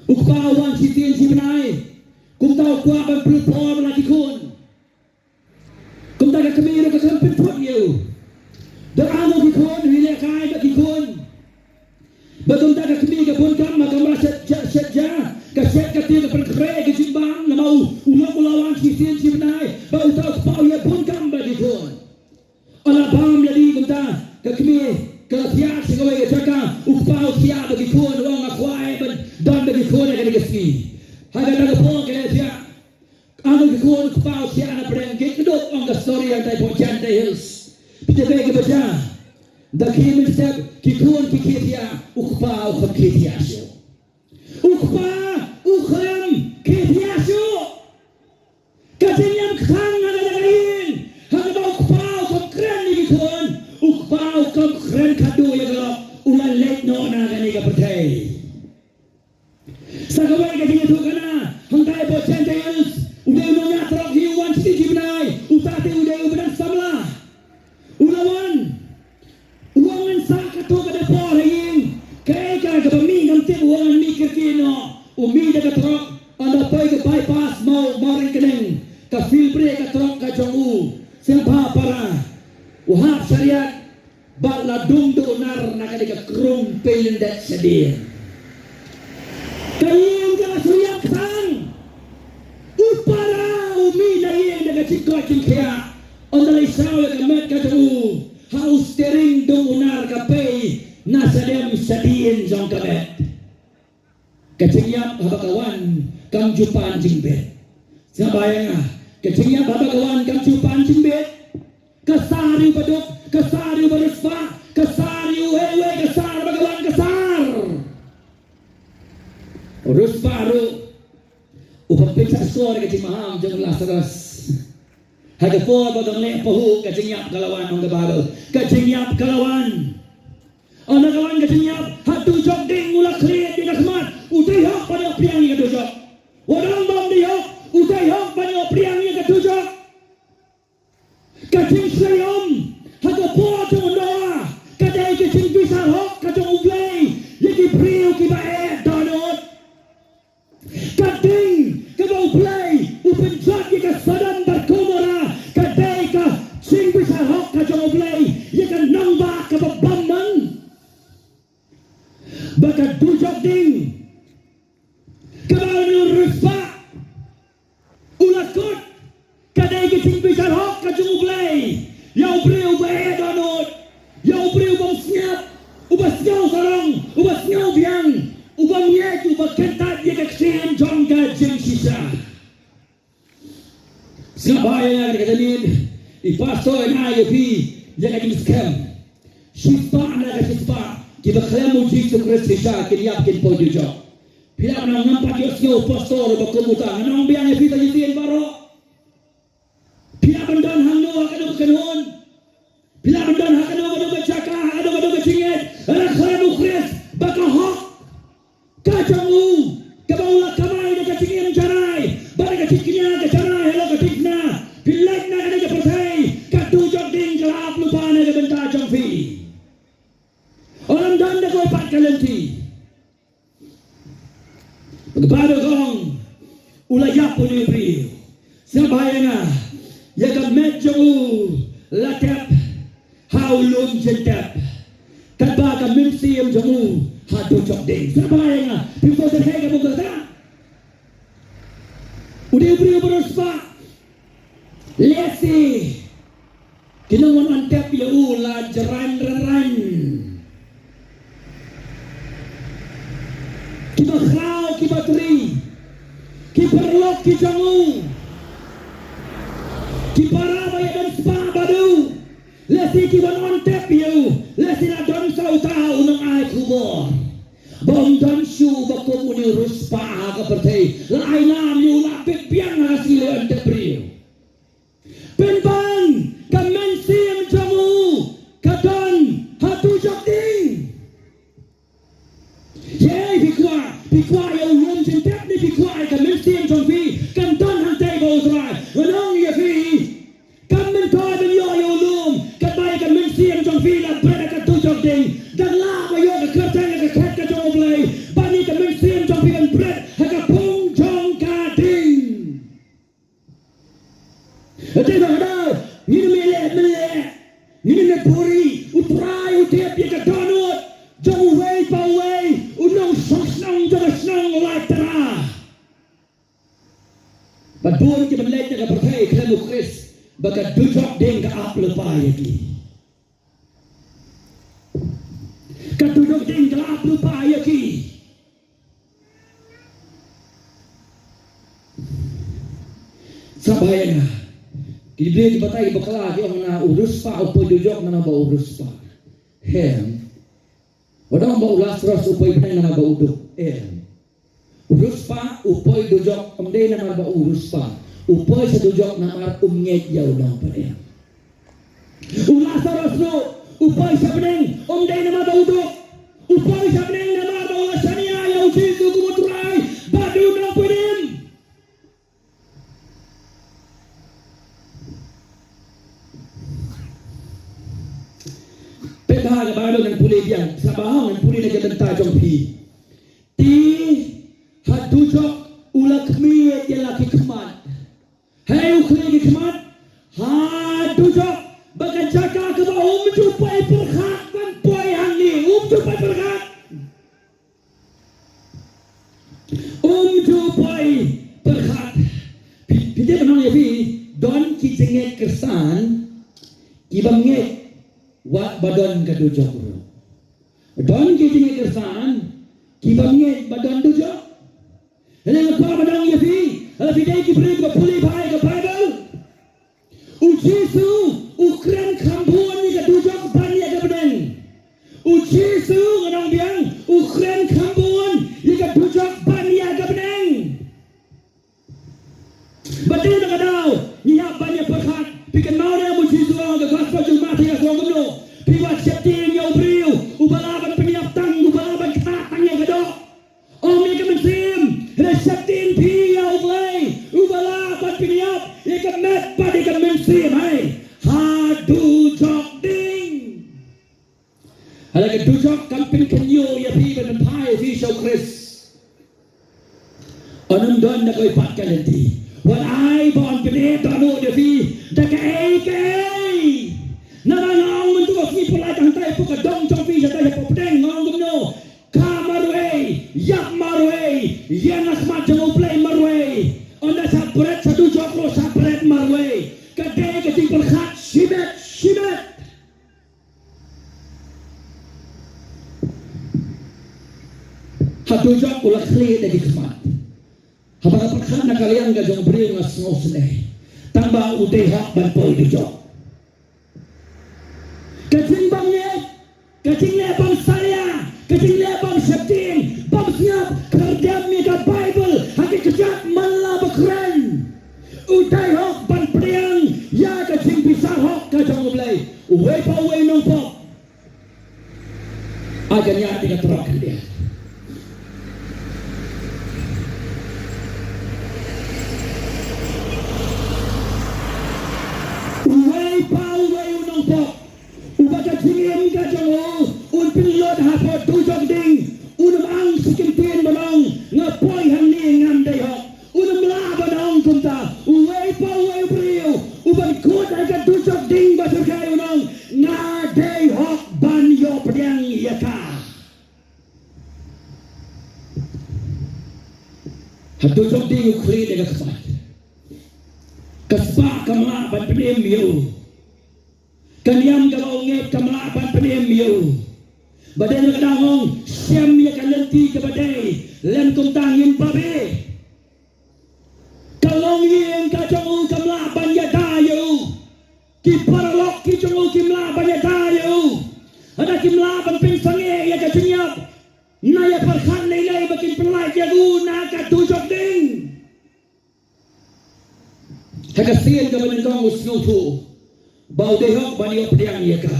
Ukpawan si tiyan si benay. Kung tao kwa bang platform na kikon. Kung taga kamiro kakampin po niyo. Daramo kikon, hili kaya ba kikon. Bagong taga kamiro kapon kam magamra sadya. Kasyat katiyo kapag kre kisimbang na mau ulang-ulawan si tiyan si benay. Ba utaw kpaw ya pon kam ba kikon. Alabam yadi kung ta. Kami kelatihan segala jaka upau tiap bagi kon orang akuai dan bagi kon yang dikasih. Haga daga pon kelatihan. Anu bagi kon upau tiap na perang kedok orang story yang tai pojan tai hills. Kita bagi baca. Daki mensep kikon kikitia upau kikitia syo. Upau ukram kikitia syo. Katinyam kang ada dagain. Haga upau keren ni kikon. Ukpau kau keren kado ya kalau ulan late no na gani ka percaya. Sagawai ka tinggal tu kana hangkai bocan jayus udah unonya trok hiuan siti jibnai utate udah uberan samla ulawan uangan saka tu kada por hing kai ka bami ngamti uangan mikir kino umi daga trok anda pai ke bypass mau maring keneng ka filbre ka trok ka jongu siapa para wahab syariat bala dumdo nar nakadika krung pelendat sedir kayong kalasuyang sang upara umi na iyang nagachikot yung kaya ondalay sawa kamat katu haus tering dong unar kapay nasa dem sadiin zong kamet kacingyap habakawan kam jupan jingbet sabayang kacingyap habakawan kam jupan jingbet kasari badok kasari berespa kasari wewe kasar bagawan kasar urus baru upapik sa sore kacing maham jangan lasaras haga po bagang le pahu kacing yap kalawan ang gabagal kacing yap kalawan ang nagawan kacing yap hatu jok ding mula kliyat di nakmat utay hak panyo priangi katujok wadang bam di hak utay hak panyo priangi katujok kacing sayom haga po atong doa kadai kacing bisa hok kacang ublay yaki priu ki bae donot kading ka ublay upen jot yaka sadan berkumara kadai ka sing bisa hok kacang ublay yaka namba ka babamman baka dujok ding kabal ruspa ulakot kadai ka sing bisa hok kacang ublay yau priu bae donot yau priu bang snap ubah sngau sarang ubah sngau biang ubah miet ubah kentat dia keksin jongga jeng sisa sabaya yang katanin ipasto na yapi yang kajim scam shispa na shispa kita klamu jisu kristisha kiniap kin pojujo pila na nampak yosyo pastor bakumuta nang biang yapi tajitin baro pila bandan hangno akado kanon pila bandan hakano kado bacaka kado bacingit ala klamu kris baka hok kacamu kabaula kamay na kacingin jaray bari kacingnya kacaray hello katigna pilag na kada kapatay kadujok ding kalap lupa na kabenta jangfi orang danda ko pat kalenti pagbado kong ulayap po ni Brio sabaya nga yaga medyo latep haulong jentep kadba ka museum jamu hadujok ding sabaya nga pito sa hega mo gata udah Brio beruspa lesi kinangon antep ya ula jaran kiba khaw kiba tri kiperlok kijangu kipara ya dan spa badu lesi kiban antep ya lesi na don sau tau nang ai kubor bom dan shu bakom uni ruspa ka pertai lai nam yu la piang hasil antep Brio penban kamen siam jamu kadon hadujok ding yei bikwa ya ulum jentep ni bikwa kamen siam jongfi kanton hantai bawdrai wanong ya fi kamen toy ben yo ya ulum kadai kamen siam jongfi la breda kadujok ding dan la ba yo ka kertang ka kat ka joblay bani kamen siam jongfi kan bred haka pung jong ka ding ate ba ada ini mele ini ne puri utrai utiap ya kadonot jauh way paway unong sosnong jongasnong latra badun ki banlay na kapartay klamu kris baka dujok ding ka aplupay ki kadujok ding ka aplupay ki sabaya na kibli batay bakla yung na urus pa o dujok na ba urus pa hem wadang ba ulasras upoy na ba udok hem urus pa upoy dujok amday na ba urus pa upoy sa dujok na mar umnyet yaw na pa hem ulasras no upoy sa beneng amday na ba udok upoy sa beneng na ba ulasania yaw jisu kumuturay badu na punim Pekah baru dengan pulih biang sabahang dengan pulih lagi benta jongpi ti hadujok ulak miet yang laki kemat hai ukli kemat hadujok bagan jaka ke bawah menjupai perkhat dan puai hang ni menjupai perkhat menjupai perkhat pijak menang ya pi don ki cenget kersan ki banget wat badan kadujok don ki tinggi kersan ki banget badan dujok henang apa badan ya fi ala fi dai ki beri ko puli bhai ka bible ujisu ukran khambuan ni kadujok ban ya ka badan ujisu nganong biang ukran khambuan ni kadujok ban ya ka badan betul na kadaw ni hab banyak perkhat pikan mau na ujisu ang ka gospel jumat ya so ngomno piwat septin ya Brio ubalaban peniap tang ubalaban katang ya gado omi ka mensim reseptin pi ya ublay ubalaban peniap ya ka met padi ka mensim hai hadu jok ding hala ka dujok kampin kenyo ya pi ben pai fi show Chris onum don na koy pat kalenti wan ai bon pene to no de fi da kai na ngong mun tu fi pulai tang tai pu ka dong chong fi ja tai po pdeng ngong gum no kamarwe yak marwe yanak ma jong play marwe onda sa bret sa dujok lo sa bret marwe ka de ka ting pel khat shimet hatujok ulah kli dari kemat habang perkhan na kalian ga jong brio nga snowsne tamba utay hak ban po dujok kacing lebang saya kacing lebang septin bang siap kerdam mega bible haki kejat malah bekeren utay hak ban priang ya kacing pisah hak ka jong ulay uwe pa uwe nong po agan ya tiga terakan dia ubaga tingin ka jango un pilot hapo dujok ding unum ang sikimtin banong nga poy hanni ngam day ho unum la banong kumta uway brio uban kod ay ka dujok ding basur kayo nong nga day ho ban yo pediang yaka hadujok ding ukli daga kapat kaspa kamla ban pedem yo kaniam kalau ngep kamlapan penem yo badai kadangong siam ya kalenti ke badai len kuntangin babe kalau ngien kacang kamlapan ya dayo ki paralok ki jongo kimlapan ya dayo ada kimlapan pingsange ya kacinyap na ya perkhan nilai bakin pelai ya guna ka tujok ding hakasian ka banengkong usnutu bau dehok bani opdiang yaka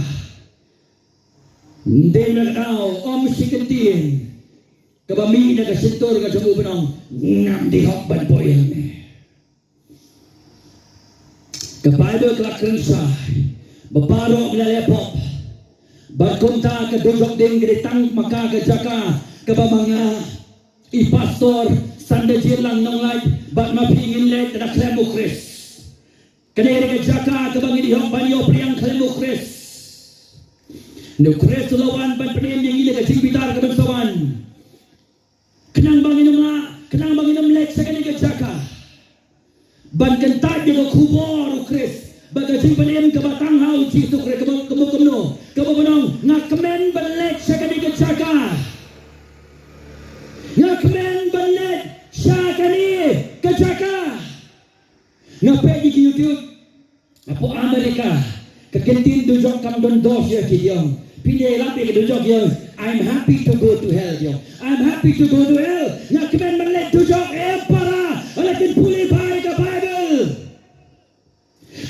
ndena nao om sikentien kabami na kasintor ka jamu benong ngam dehok ban poyang ne kapaido klakren sa baparo minalepop bakonta ka dojok ding gritang maka ka jaka kabamanga i pastor sanda jilang nonglay bat mapingin let na klemo Chris kanere ka jaka kabang idihok banyo priang kalemo Chris no Chris lawan ban penem yang ile ka jingbitar ka bangsawan kenang banginam lek sa kanere ka jaka ban kentad yung kubor Chris baga jing penem ka batang hau jitu Chris kamu banong nga kemen ban lek sa kanere ka jaka nga kemen ban lek sa kanere ka jaka ngapai di YouTube apo Amerika kegentin dujok kam don dos ya kiyong pinay lapi ke dujok yang I'm happy to go to hell yo I'm happy to go to hell nga kemen manlet dujok para alakin puli bai ka Bible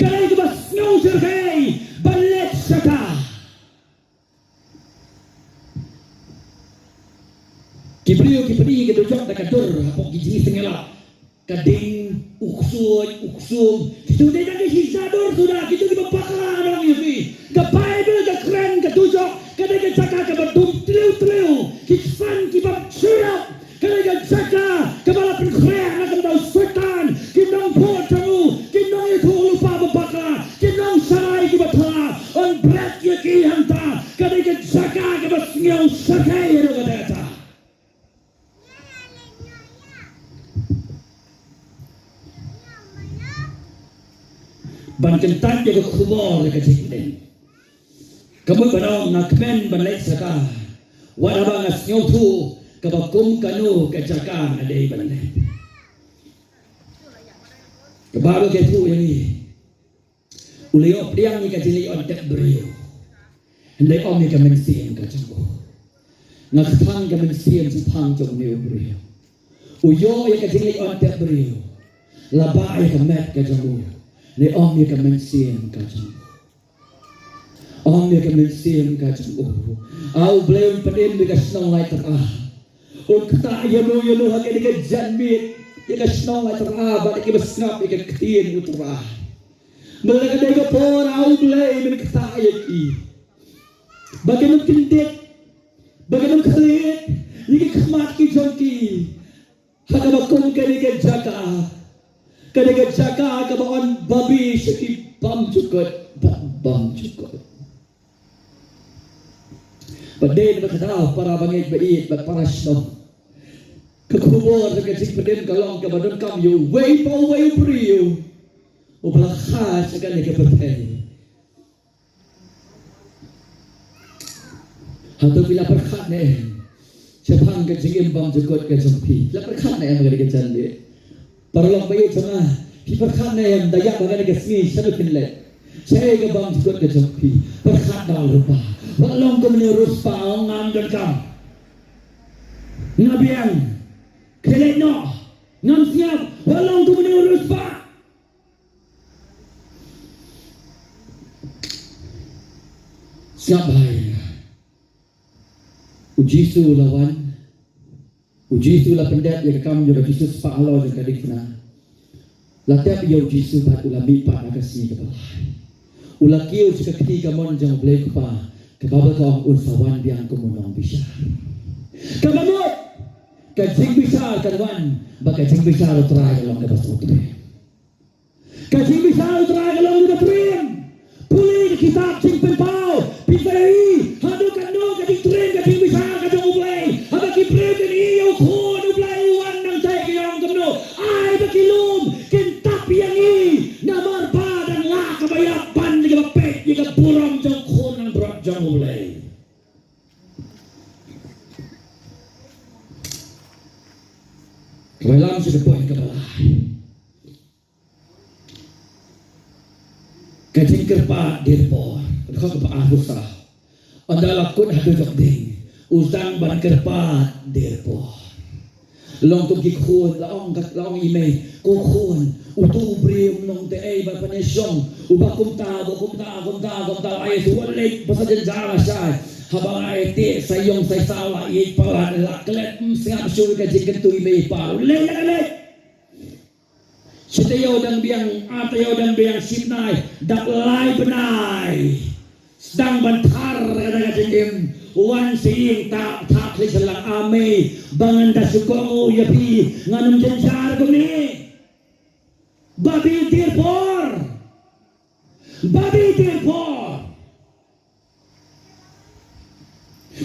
kalay ka bas ngong sirkay balet saka kiprio ke dujok da kadur apo gijing sengela kading uksum itu dia jadi hisador sudah itu di bapaklah dong ini ke Bible ke keren ke tujok kada ke jaka ke badum triu kisan kibab syurap kada ke jaka ke balapin keren nak tahu setan kinong po jamu kinong itu lupa bapaklah kinong sarai ke batla on break ya ki hanta kada ke jaka ke basngyong sakai ro kada ban kentan jaga kubor ka jikden kamu banong nakmen banlek saka wala ba ngas nyotu kabakum kanu ka jaka adai banlek kabaru ke tu yani ulio priang ni ka jili on tek brio ndai om ni ka mensian ka janggo ngakthang ka mensian supang jong ni brio uyo ya ka jili on tek brio laba ya ka met ka janggo ni om ya ka mensian ka janggo om ya ka mensian ka janggo au blem pedem bi ka snong lai tak un kata yano hak ni ka janmit ya ka snong lai tak ba ki basngap ya ka ktin utra Malagay ka por au blem ni kata ya ki bagaimana tindik Bagaimana kalian? Ini kemat ki jonki. Hada bakong kani jaga. Kani jaga kabaon babi seki bam cukot. Bam cukot. Padahal berkata para bangit bait para snow. Kekubur dengan cik pedin kalong kabadon kam you way priu. Ubelakha sekan ke bertai. Hatu bila perkhat ne. Siapang ke cik imbang jukot ke jompi. Bila perkhat ne yang ke jandi. Paralong bayi cuma pi perkhat ne yang dayak bagai ke sini satu kinlet. Saya ke bang jukot ke jompi. Perkhat dah lupa. Walong ke menurus pa ngam dan kam. Ngabiang. Kelet no. Ngam siap. Walong ke menurus pa. Siap baik. Uji su lawan. Uji su la pendet yang kam juga uji su sepak Allah yang kadik kena. Latap ya uji su bat ulami pak nakasi ke bawah. Ulakiu jika ketiga mon jang boleh kupa. Kebaba kau ursawan biang kemunong bisa. Kabamut. Kajing bisa kawan. Bakajing bisa utrai dalam kebas utrai. Kajing bisa utrai dalam kebas utrai. Pulih kitab cing penpau. Pisai. Hadu kanu kajing tren kajing bisa kajing ublay. Haba kiprem dan iyo kun ublay wan nang tay kayong kemno. Ay bakilum. Kentap yang i. Namar badan la kabayapan. Jika pek. Jika buram jang kun nang berat jang ublay. Kebalam sudah poin kebalai. Kajing kerpa dirpor. Kau kepa ahusah. Anda lakun hadu jokding. Usang ban kerpa dirpor. Long tu kikun laong imay kukun utu brim long te ay ba panesyong ubakum ta ay suwalik basa jara syai habang ay ti sayong say sawa i pawan laklet singap syul ka jiken tu imay pa le sitayaw dan biang sipnay daklay benay sedang bantar kada jengim wan sing tak selang ame bangan dasuko yapi nganum jenjar guni babi tirpor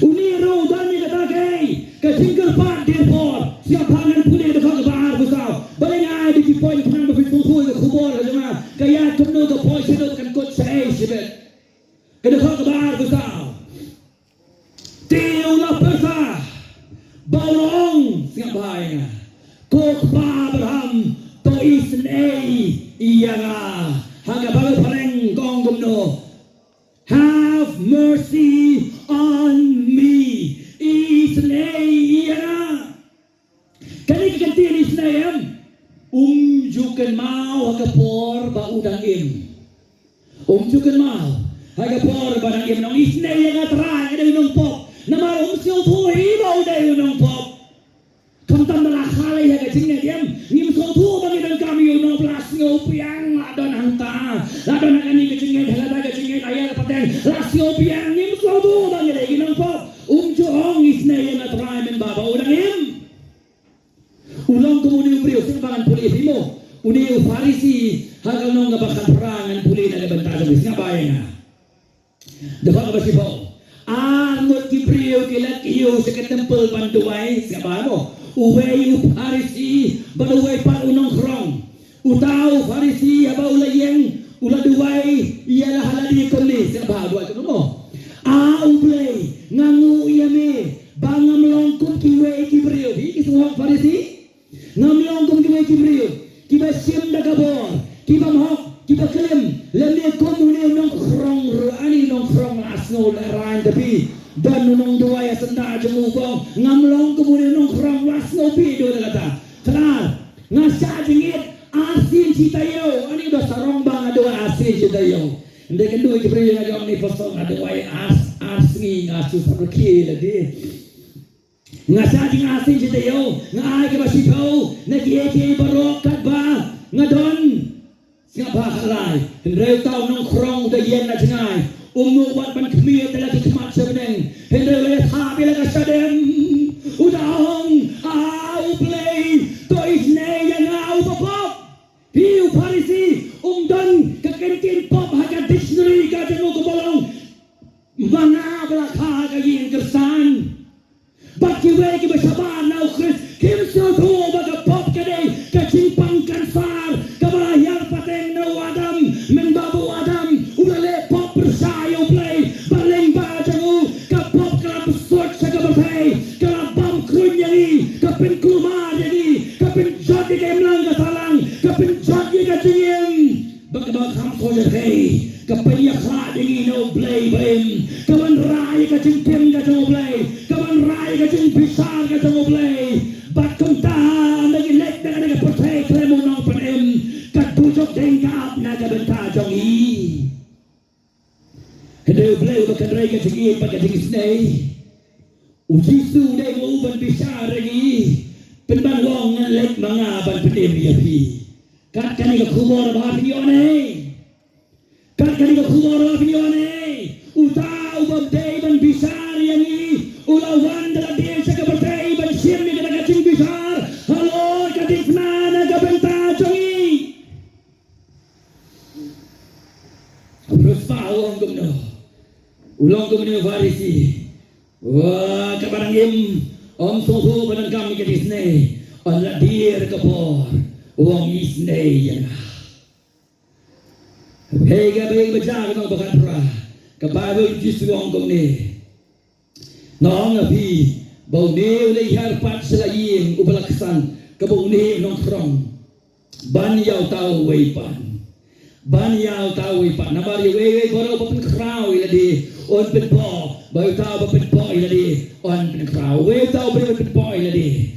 uniru dan kata kay kasingkal pa tirpor siap hangan puli de khag baar busau balinga di poin khang ba fitu ke khubor jama kaya tumno ke poin sido kan kot sai sibet ke de khag baar busau tiulah pesa balong siap bahaya kok pa Abraham to isnei iyaga haga bagal pareng kong gumno have mercy on me isnei iyaga kani kikantin isnei jukan mau haga por ba udang im jukan mau haga por ba udang im nong isnei iyaga terang ada nong pop nama siêu thu hí bao đây nong pop không tâm là khai hay cái chính này em nhưng siêu thu bao nhiêu đơn cam yêu nong plus siêu piang là đơn hàng ta là đơn hàng này cái chính này là cái chính này là paten là siêu piang nhưng siêu thu bao nhiêu đây nong pop cho ong isne yang atrai men baba udang em ulang kemudian beliau simpangan pulih primo uni farisi hagal nong ngabakan perangan pulih na bentar habis ngabayang dapat apa sih po angot kibriyo kilat iyo sa katempel panduay siapa mo uway farisi baduway pa unong krong utaw farisi aba ulayeng uladuway iyalah halali kuli siapa duay ko mo ublay ngangu iyame bangam longkun kiway kibriyo hi kisuwang farisi ngam longkun kiway kibriyo kiba siyam dagabor kiba mahok kiba kelim lemne komune nong krong ruani nong krong asno leran tapi dan nong dua ya senda jemugong ngamlong kemudian nong krong asno pi do kata kenal ngasa jengit asin citayo ani udah sarong bang ada asin citayo ndek kedua kibriyo ngajong ni posong ada wai asni ngasu perki lagi ngasa jeng asin citayo ngai ke basipau neki barokat ba ngadon siapa kalai hendrai tau nong krong udah yen na jengai Umuat ban kemir dalam kemat sebeneng. Hendak lihat habis lagi sedem. Udang play. To isne yang pop. Piu Parisi dan kekentin pop haga dictionary ka jenguk kebolong. Mana belakang kayin kersan. Bagi wegi bersabar now Chris. Kim so tu baga pop kadai kecimpang kansar. Kabayar pateng no Adam. Menbabu Adam. Ulale pop bersayo play. Baling bajangu. Kapop kalap sort sa kabatay. Kalabam krunyangi. Kapin kumar yangi. Kapin jod di kay mlang kasalang. Kapin jod di kacingin. Bagabag hamso yatay. Kapin yakha dingi no play baim. Kaman rai kacing kim kacang play. Kaman rai kacing pisar kacang play. Batung tahan lagi lek dengan pertai klemo nong penem. Katujok dengkap naga benta jongi. Hendak play bakan rai kacing i bakan snei. Ujisu dai mau ban pisar lagi. Penban wong lek mangaban penem ya pi. Kat kani ka khubor ba pione. Kat kani ka khubor ba pione. Utau ban dai ban pisar yangi. Ulawan dalam desa ka pertai ban sim ni ka kacing pisar. Halo kating fnana ka benta jongi. Terus pa ulong gumno Farisi. Wah kabarang im om sohu banang kami ke disne. On la dir kapor. Wong isne yana. Hega baca nong bakan pra. Kabayo jisu wong gumne. Nong api bau ne le har pat selayin ubalaksan kabau ne nong krong. Ban yau tau wei pan. Ban yau tau wei pan. Nabar ye wei boro pen krau iladi on pen po. Bau tau pen po iladi on pen krau. Wei tau pen po iladi.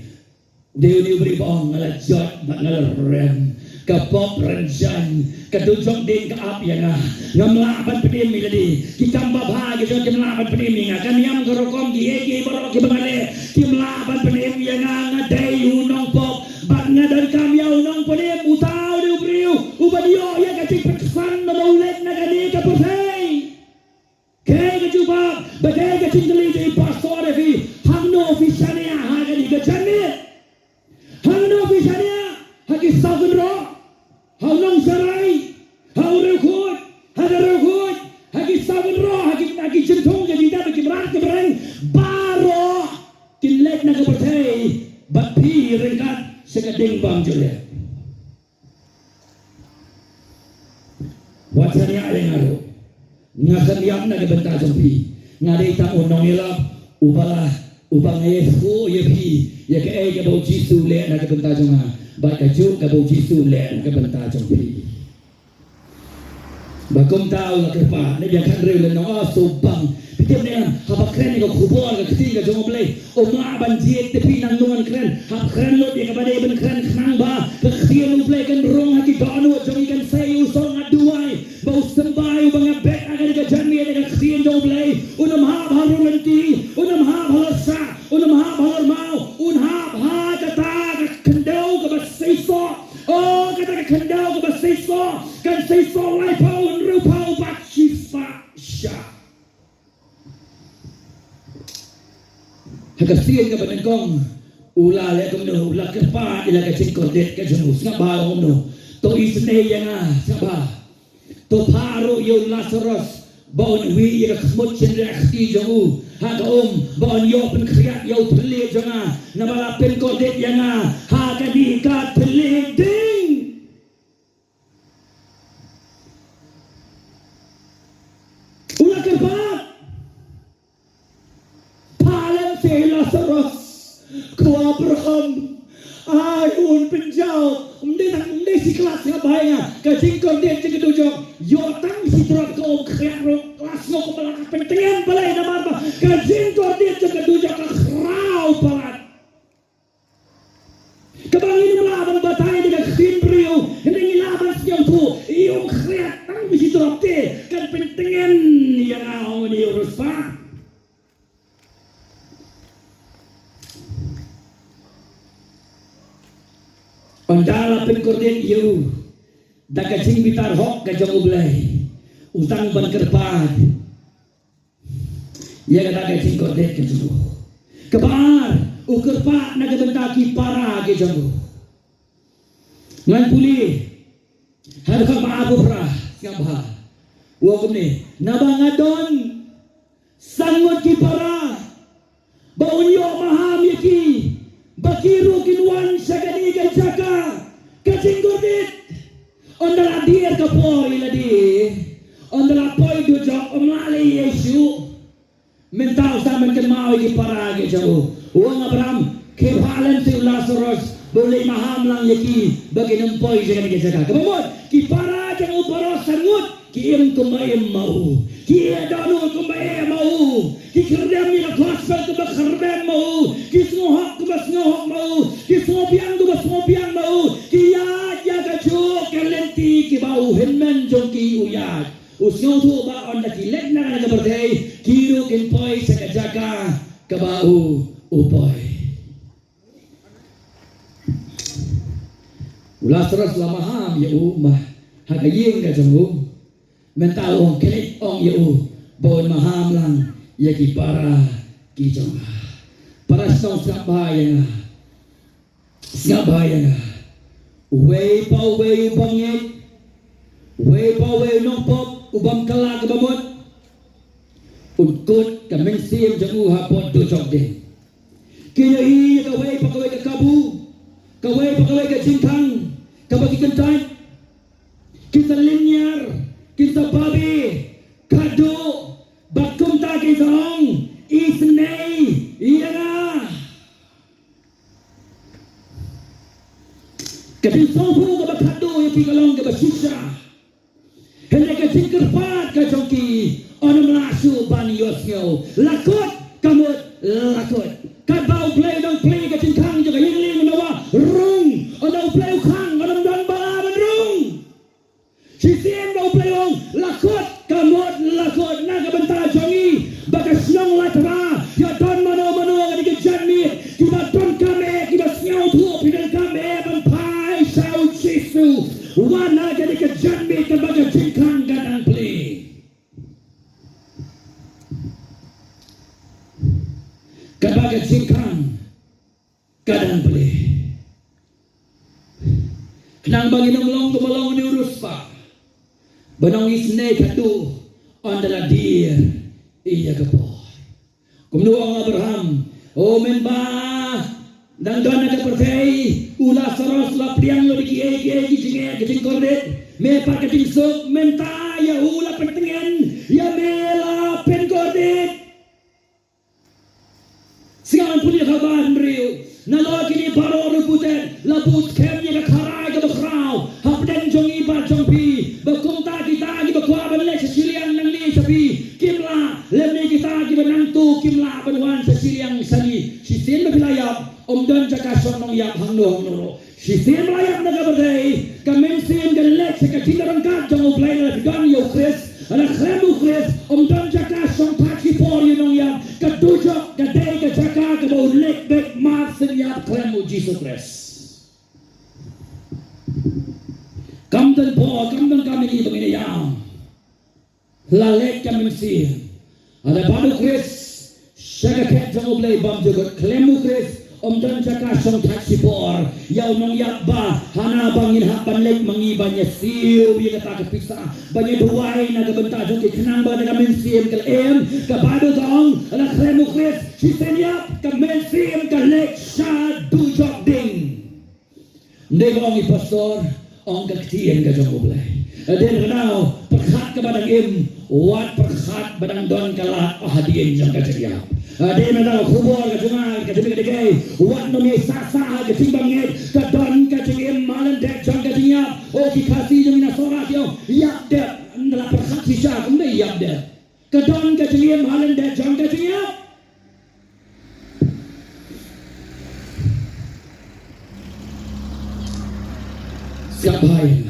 Dia ni beri bong ngala jot ngala rem kapop renjan kadujok din kaap yana ngamlaban pedim iladi kitamba bhag jot ngamlaban pedim nga kanyam gorokom giegi borok kibangale kimlaban pedim yana ngadai unong pop bag ngadan kamyaw nong pedim utaw di ubriu ubadio ya kacik peksan na ulet na gani kapotay kay kajuba bagay kacing geli di pastor fi hangno ofisania hagani gajani Hangno bisanya hagi sagun ro haunong sarai haurukut hadarukut hagi sagun ro hagi jentong jadi dah berang baro kilek na kapertai bapi ringkat segading bang jule wacanya ada ngaru ngakan yang na kabenta jampi ngadai tak unong ilap ubang Yesu yepi ya ke ai ke bau Jisu le na ke benta jonga ba ka ju ka bau Jisu le na ke benta jompi ba kom tau la ke pa ne ya kan re le no so bang pitem ne ha ba kren ko khubor ka ting ka jonga ble o ma ban jiet te pi nang nungan kren ha kren lo ye ka ba de ben kren khang ba ka khien lu ble kan rong ha ki donu jongi kan sei u so ngaduai ba sembai ba ngabe aga ka jami ka khien jonga ble unam ha bharu lenti unam ha bhalasa unam ha bhalar mau un ha bha kata ka kendau ka basaiso oh kata ka kendau ka basaiso kan saiso lai pau ru pau bak shifa sha hakasian ka banengkong ula le ka no ula ka pa ila ka cingkor det ka jenu ngaba no to isne yana ngaba to paru yo Lazarus Baon wi ya khmut chen reakti jongu ha ka baon yo pen kriat yo thle jonga na bala pen ko det yana ha ka di ka thle ding ula ke ba palan se Lazarus ko Abraham ai un penjau mde si kelas ngabai nga ka jingkor det ke dujok yo tang si trot ko kriat ro kelas no ko bala pentengan balai na marba ka jingkor det ke dujok ka krau palat kabang ini melaban batai dengan khin brio ini laban siang tu iyo kriat tang si trot te kan pentengan yang au ni urus pa Pandala pengkordian iyo, daga jing bitar hok ka jong ublay, utang ban kerpat, Ia kata ke singkot dek ke jumbo. Kebar ukur pak nak bentak ki para ke jumbo. Ngan puli harga maabu pra ngabah. Wakum ni nabangadon sangot ki para baunyo maham yaki bakiru kinwan sagani kan jaka kacinggodit ondala dir kapoi ladi ondala poi do job omlali Yesu mental sa men mau ki para ke jauh uang Abraham ke halen si Lazarus boleh maham lang yaki bagi nempoi sagani kan jaka kemamot ki para jang uparo sangut ki im kumaim mau ki danu kumaim mau ki kerdam ni gospel ke bakharban mau ki snohak ke basnohak mau ki sobiang ke basmobiang mau ki ya ka jo kalenti ki bau henmen jongki uyat usnyo tu ba on da ki lek na ka berdei kiru kin poi sa jaga ka bau upoi Lazarus lamaham ya umah hagayeng ka jong mental ong kelik ong yau bon maham lang yaki para kijong para song sabaya way pa way ubangit way pa way nopop ubam kala kabamot unkut kameng sim jangu hapon do jok din kaya hi ka way pa ka kabu ka way pa ka jingkang ka bagi kentai kita linear kita babi kado bakum tak kisong isnei iya kadin sofu ka bakado yaki kalong ka basisha hendak ka singkerpat ka jongki onum lasu bani yosyo lakot kamut lakot kadbau play dong play ka cingkang juga yingling menawa rung odau play ukang odam dan balaban rung sisiem dau play ong lakot kamut lakot naga bentar jongi bagas nyong latra ya don mano ga digejan mi kiba don kame kiba snyau tu pidal kame ban sau Jesu wana ga digejan mi ka bagas cingkang gadang play kabaga cingkang kadang play kenang bagi nomlong tumalong ni urus pa banong isne katu ondala dir iya kapo kumno ang Abraham o men ba nang don na pertei ula saros la priang lo diki egi jinge gejing kordet me pa gejing sok menta ya ula pentengen ya mela pen kordet siang punya kabar riu nalo kini paro ruputan laput kemnya karai ke bakrau hapden jongi ba jongpi bakumta kita gi bakwa banle sesiliang nang ni sapi kimla lemne kita gi banantu kimla banwan sesiliang sani sisin belayap omdan jaka sonong yap hangno sisin belayap naga berdei kamen sin galek sekatindaran ka jong play la bigan yo Chris ala khemu Chris omdan jaka song taksi por yong yap kadujok kadai ka jaka ka bau lek bek mas yap khemu Jesus Christ kamdan po kamdan kami ni bangina yang lalek kami sin ada padu Chris saka ket jong play bam jogot khemu Chris omdan jaka song taksi por yaw nong yap ba hana bangin hapan lek mangibanya siu ya kata kepisah banyak duai na gabenta jong kenang ba na kami sim kal em kapado tong ala khemu Chris sisenya kami sim kal lek sa du jok ding ndegong i pastor ong kaktien ka jong oblay den kenau perkhat ka badang im wat perkhat badang don kala ahadien jang ka jeriap ade na khubor ka jungal ka jemi degay wat no mi sasa ka timbangit ka don ka jemi malan dek jang ka jiap o ki khasi jemi na sora yo yap de ndala perkhat sisa kumbe yap de ka don ka jemi malan dek jang ka jiap siap hai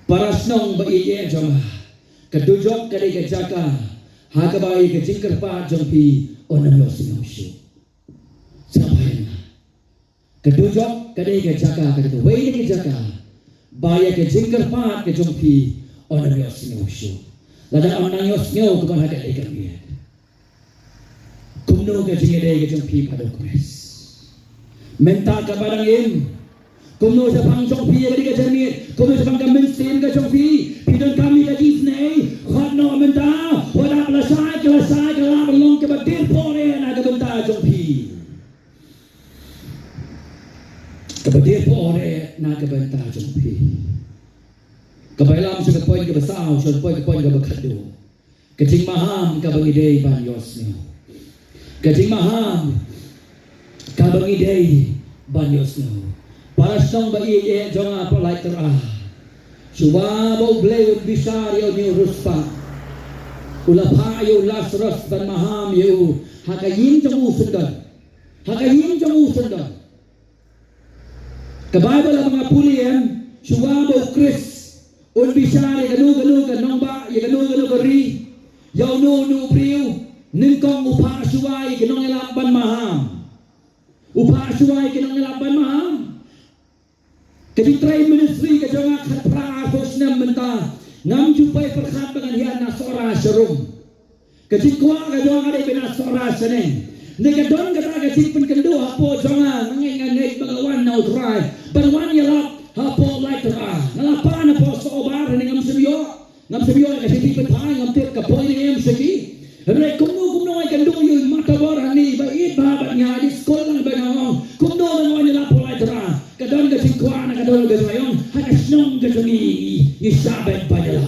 parasnong ba iye jama kadujok kadai ka jaka hagabai ke jingker pa jongpi onam yo sinushu sabayan kedujok kadai ke jaka kadai wei ke jaka baya ke jingker pa ke jongpi onam yo sinushu lada onam yo sinyo ke ban hagai ke biat kumno ka jingede ka jong pi pada kres menta ka barang im kumno sa pang jong pi ka jamit kumno sa pang kamen sim ka jong pi pidon kami ka jisne khotno menta wala kala sai kala long ke badir pore na ka benta jong pi ka badir pore na ka benta jong pi ka bailam sa poin ka basaw sa poin ka bakado ka jing maham ka bangide ban yosne Kajing maham kabang idei banyos no para song ba iye jonga po like ra suba bo blay bisar yo ni ruspa ula pa yo lasros ban maham yo hakayin jamu sundan ka bible mga pulien suba bo chris un bisar ganu kanong ba ganu kari yo no priu Ningkong upah suai kenong elaban maham. Upah suai kenong elaban maham. Kebitrai ministry kejonga khatra hosna menta. Ngam jupai perkhat dengan hian nasora serum. Kejikwa kejonga de benasora seneng. Negadon kata kejik penkendo hapo jonga ngengan nek bagawan nautrai. Banwan yalap hapo laitra. Ngalapan hapo sobar ngam sebio. Ngam sebio kejik petai ngam tek kapoi ngam seki. Rai kumno ay kando yung matabor hani ba it babat nga di sekolah ba no kumno man wala polay tra kadon ka sikwa na kadon ka sayon hakasnong ka tuni isaben pa nila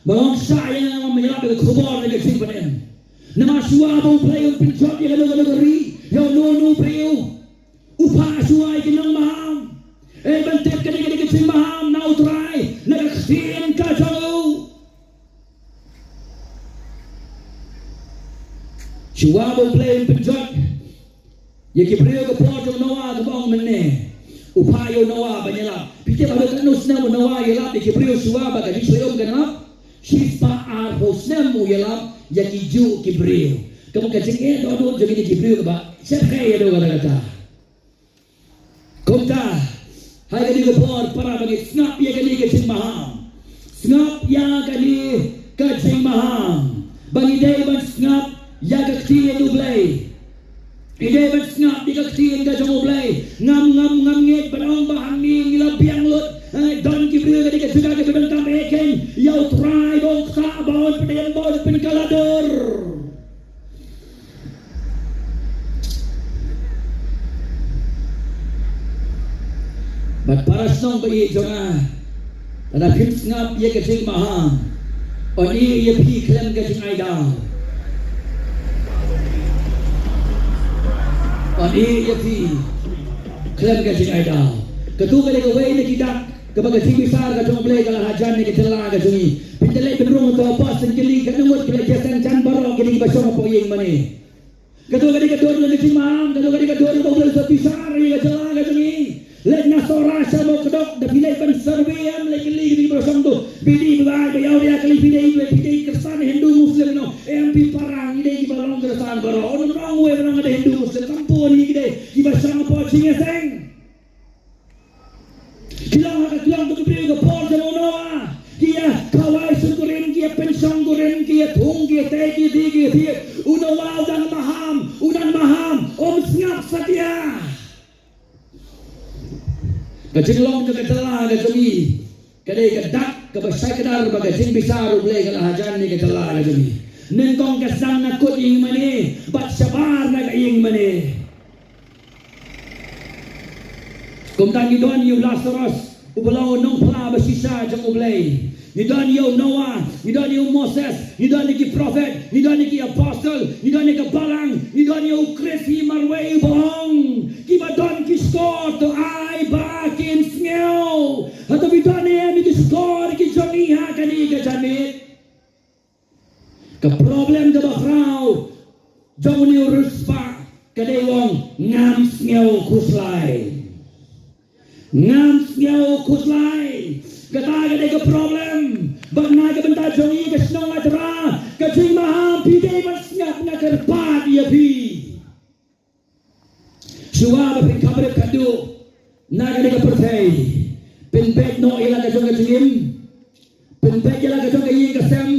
mong sayang ang mga ka kubor na kasi pa din na masuwa mo play yung pinchot yung gari yung no preo upa suway kinang maham bantep ka di kasi maham na utray nagkasiyan ka sa Suwabo play penjot yaki brio ko poto nawa ko bang menne upayo nawa banyala pite ba ka no sna nawa yala yaki brio suwaba ka disleom ganap shifa ar hosna mu yala yaki ju ki brio kamu ka jinge do jogi ki brio ba sephe do kata komta hai ka di ko por para bagi snap ya ka di ka jing maham snap ya ka di ka jing maham bagi dai ban snap ya kaktiyan ublay ide ban snap di kaktiyan ka jong ublay ngam nget barang bahang ni ngilabiyang lot don kibriyo ka di ka juga ka bidang kameken yaw try bong ka bawon pinayan bawon pinkalador bat paras nong bayi jonga tada pin snap ya ka jing maham oni ya pi klam ka jing aidang Ani yapi klan ka sing aida ketu kali ka way na kita kapag sing besar ka jong play kala hajan ni kitala ka jungi pindalay benrong to pas singkili ka numot kala jasan chan baro kini basong po yeng mani ketu kali ka dor na sing mam ketu kali ka dor ko bel sa besar ni kitala ka jungi let na sora sa mo kedok da bilay ban sarbiam lekili kini basong to bidi ba bayaw dia kali bidai kersan Hindu Muslim no MP parang ide balong kersan baro ono rong we nang ada Hindu Muslim kampung ni ide iba sang po singa seng kilang tu beri ke por jamono kia kawai sukurin kia pensong kurin kia thung kia teki digi unawa udang maham om snap satya kecilong ke ketela ke jungi kadai kedak ke besai kedar bagai sing besar ulai ke hajan ni ketela ke jungi nengkong kesang nakut ing mani bat sabar na ing mani kumtang idon yu Lazarus ubelau nong pla basisa jang ulai idon yu Noah idon yu Moses idon ki prophet idon ki apostle idon ki balang idon yu Chris marway bohong kibadon ki skor to ai bakin sneo atau idon ni ki skor ki joni ha kani ka janit ke problem ke bakrau jong ni ruspa kadai wong ngam sneo kuslai kata kadai ke problem bagna ke benta jongi ke snong atra ke jing maham pidai mas ngap na kerpat ya pi suwa ba pin kabre kadu na kadai ke pertai pin bet no ila ke jong ke jingim pin bet ila ke jong ke yin ke sem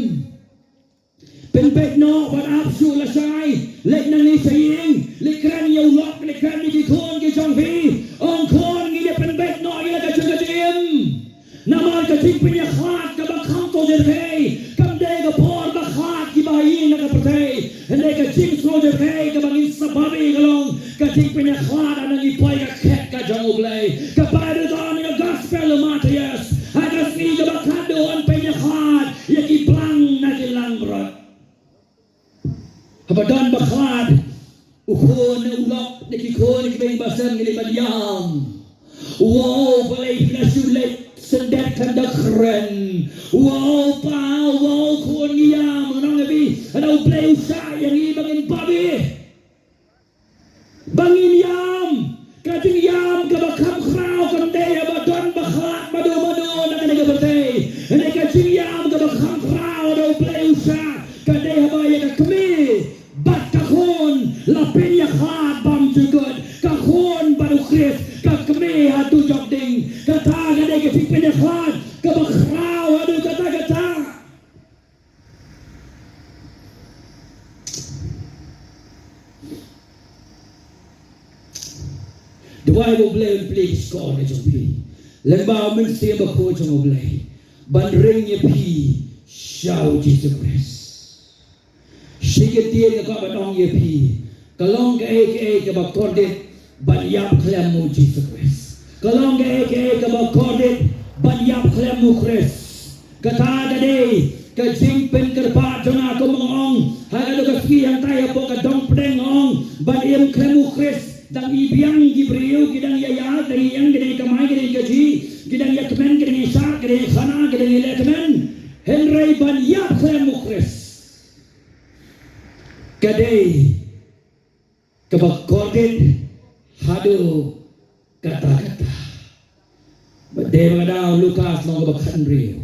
เป็นเป็ดนอกวันอับสู่ละชายเล็กนั่นนี่เสียงเล็กแค่นี้ล็อกเล็กแค่นี้กี่คนกี่จองพีองคนกี่จะเป็นเป็ดนอกกี่จะช่วยกันเจียมน้ำมันกระทิ้งเป็นยาขาดกับบังคับตัวเจริญกำเดกับพอดบังคับกี่ใบยิงนักประเทศเด็กกระทิ้งตัวเจริญกับบังอินสบารีกลงกระทิ้งเป็นยาขาดอันนี้ไปกับแขกกับจองเลยกับไปดูตอนนี้กับกัสเปลมาเทียสให้กัสนี้กับบังคับโดนเป็นยาขาดยากี่พลังนักลังรถฮะบัดบังคับอุโคนอุลอกเด็กกี่คนกี่เป็นบาสันกี่เป็นยามว้าวไปเลยสุดเลยsedek kanda keren wow pa wow kon ya menang abi ada play usah yang ini bangin babi bangin yam kajing yam ke bakam krau kande ya badon bakhat madu nak ada berte ini kajing yam ke bakam krau ada play usah kande ya ba ya kami bat kahon lapin ya khat bam jugot kahon baru kris kami hatu jogding kata kade ke tik penekhat ke bakrau adu kata dua ibu boleh play score ni jompi lembau mesti bakho jom boleh ban ring ye pi shout Jesus Christ sikit dia ke badong ye pi kalong ke bakor dit ban yap klemu Jesus Christ kalong ke bakor dit ban yap klemu Christ kata tadi ke jingpen kerpa jona ko mong haga do ki yang tay po ka dong pedeng ong ban im klemu Christ dang ibiang gibriu gidang ya dari yang gede kamai gede gaji gidang ya kemen gede sa gede khana gede le kemen henry ban yap klemu Christ gede ke bakor dit hadu kata-kata badai mengadau Lukas nong bakhan rio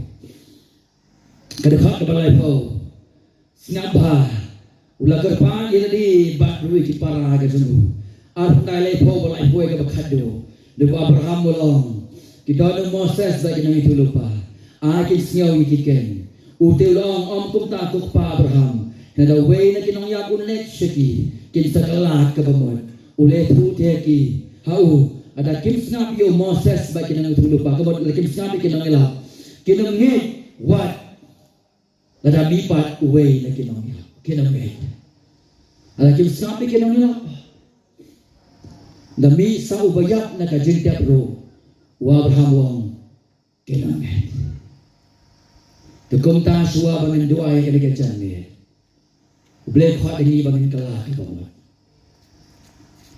kadekhat kebalai pau singabha ulah kerpan jadi bat duit di para ke sunu arundai lai pau balai pau ke bakhado debu Abraham bolong kita ada Moses bagi nang itu lupa aki siau ikiken util long om kum ta kuk pa Abraham nada wei na kinong yakun net shiki kin sakalat ke pamot ule thu teki hau ada kim snap yo Moses bagi nang itu lupa kebot kim snap kinong elap kinong nget what ada lipat way na kinong nget ada kim snap kinong elap dami sa ubayap na kajintap ro wa Abraham wong kinong nget tukum ta suwa bangin doa ya kadikachan ni blek khat ini bangin kalah ke pamot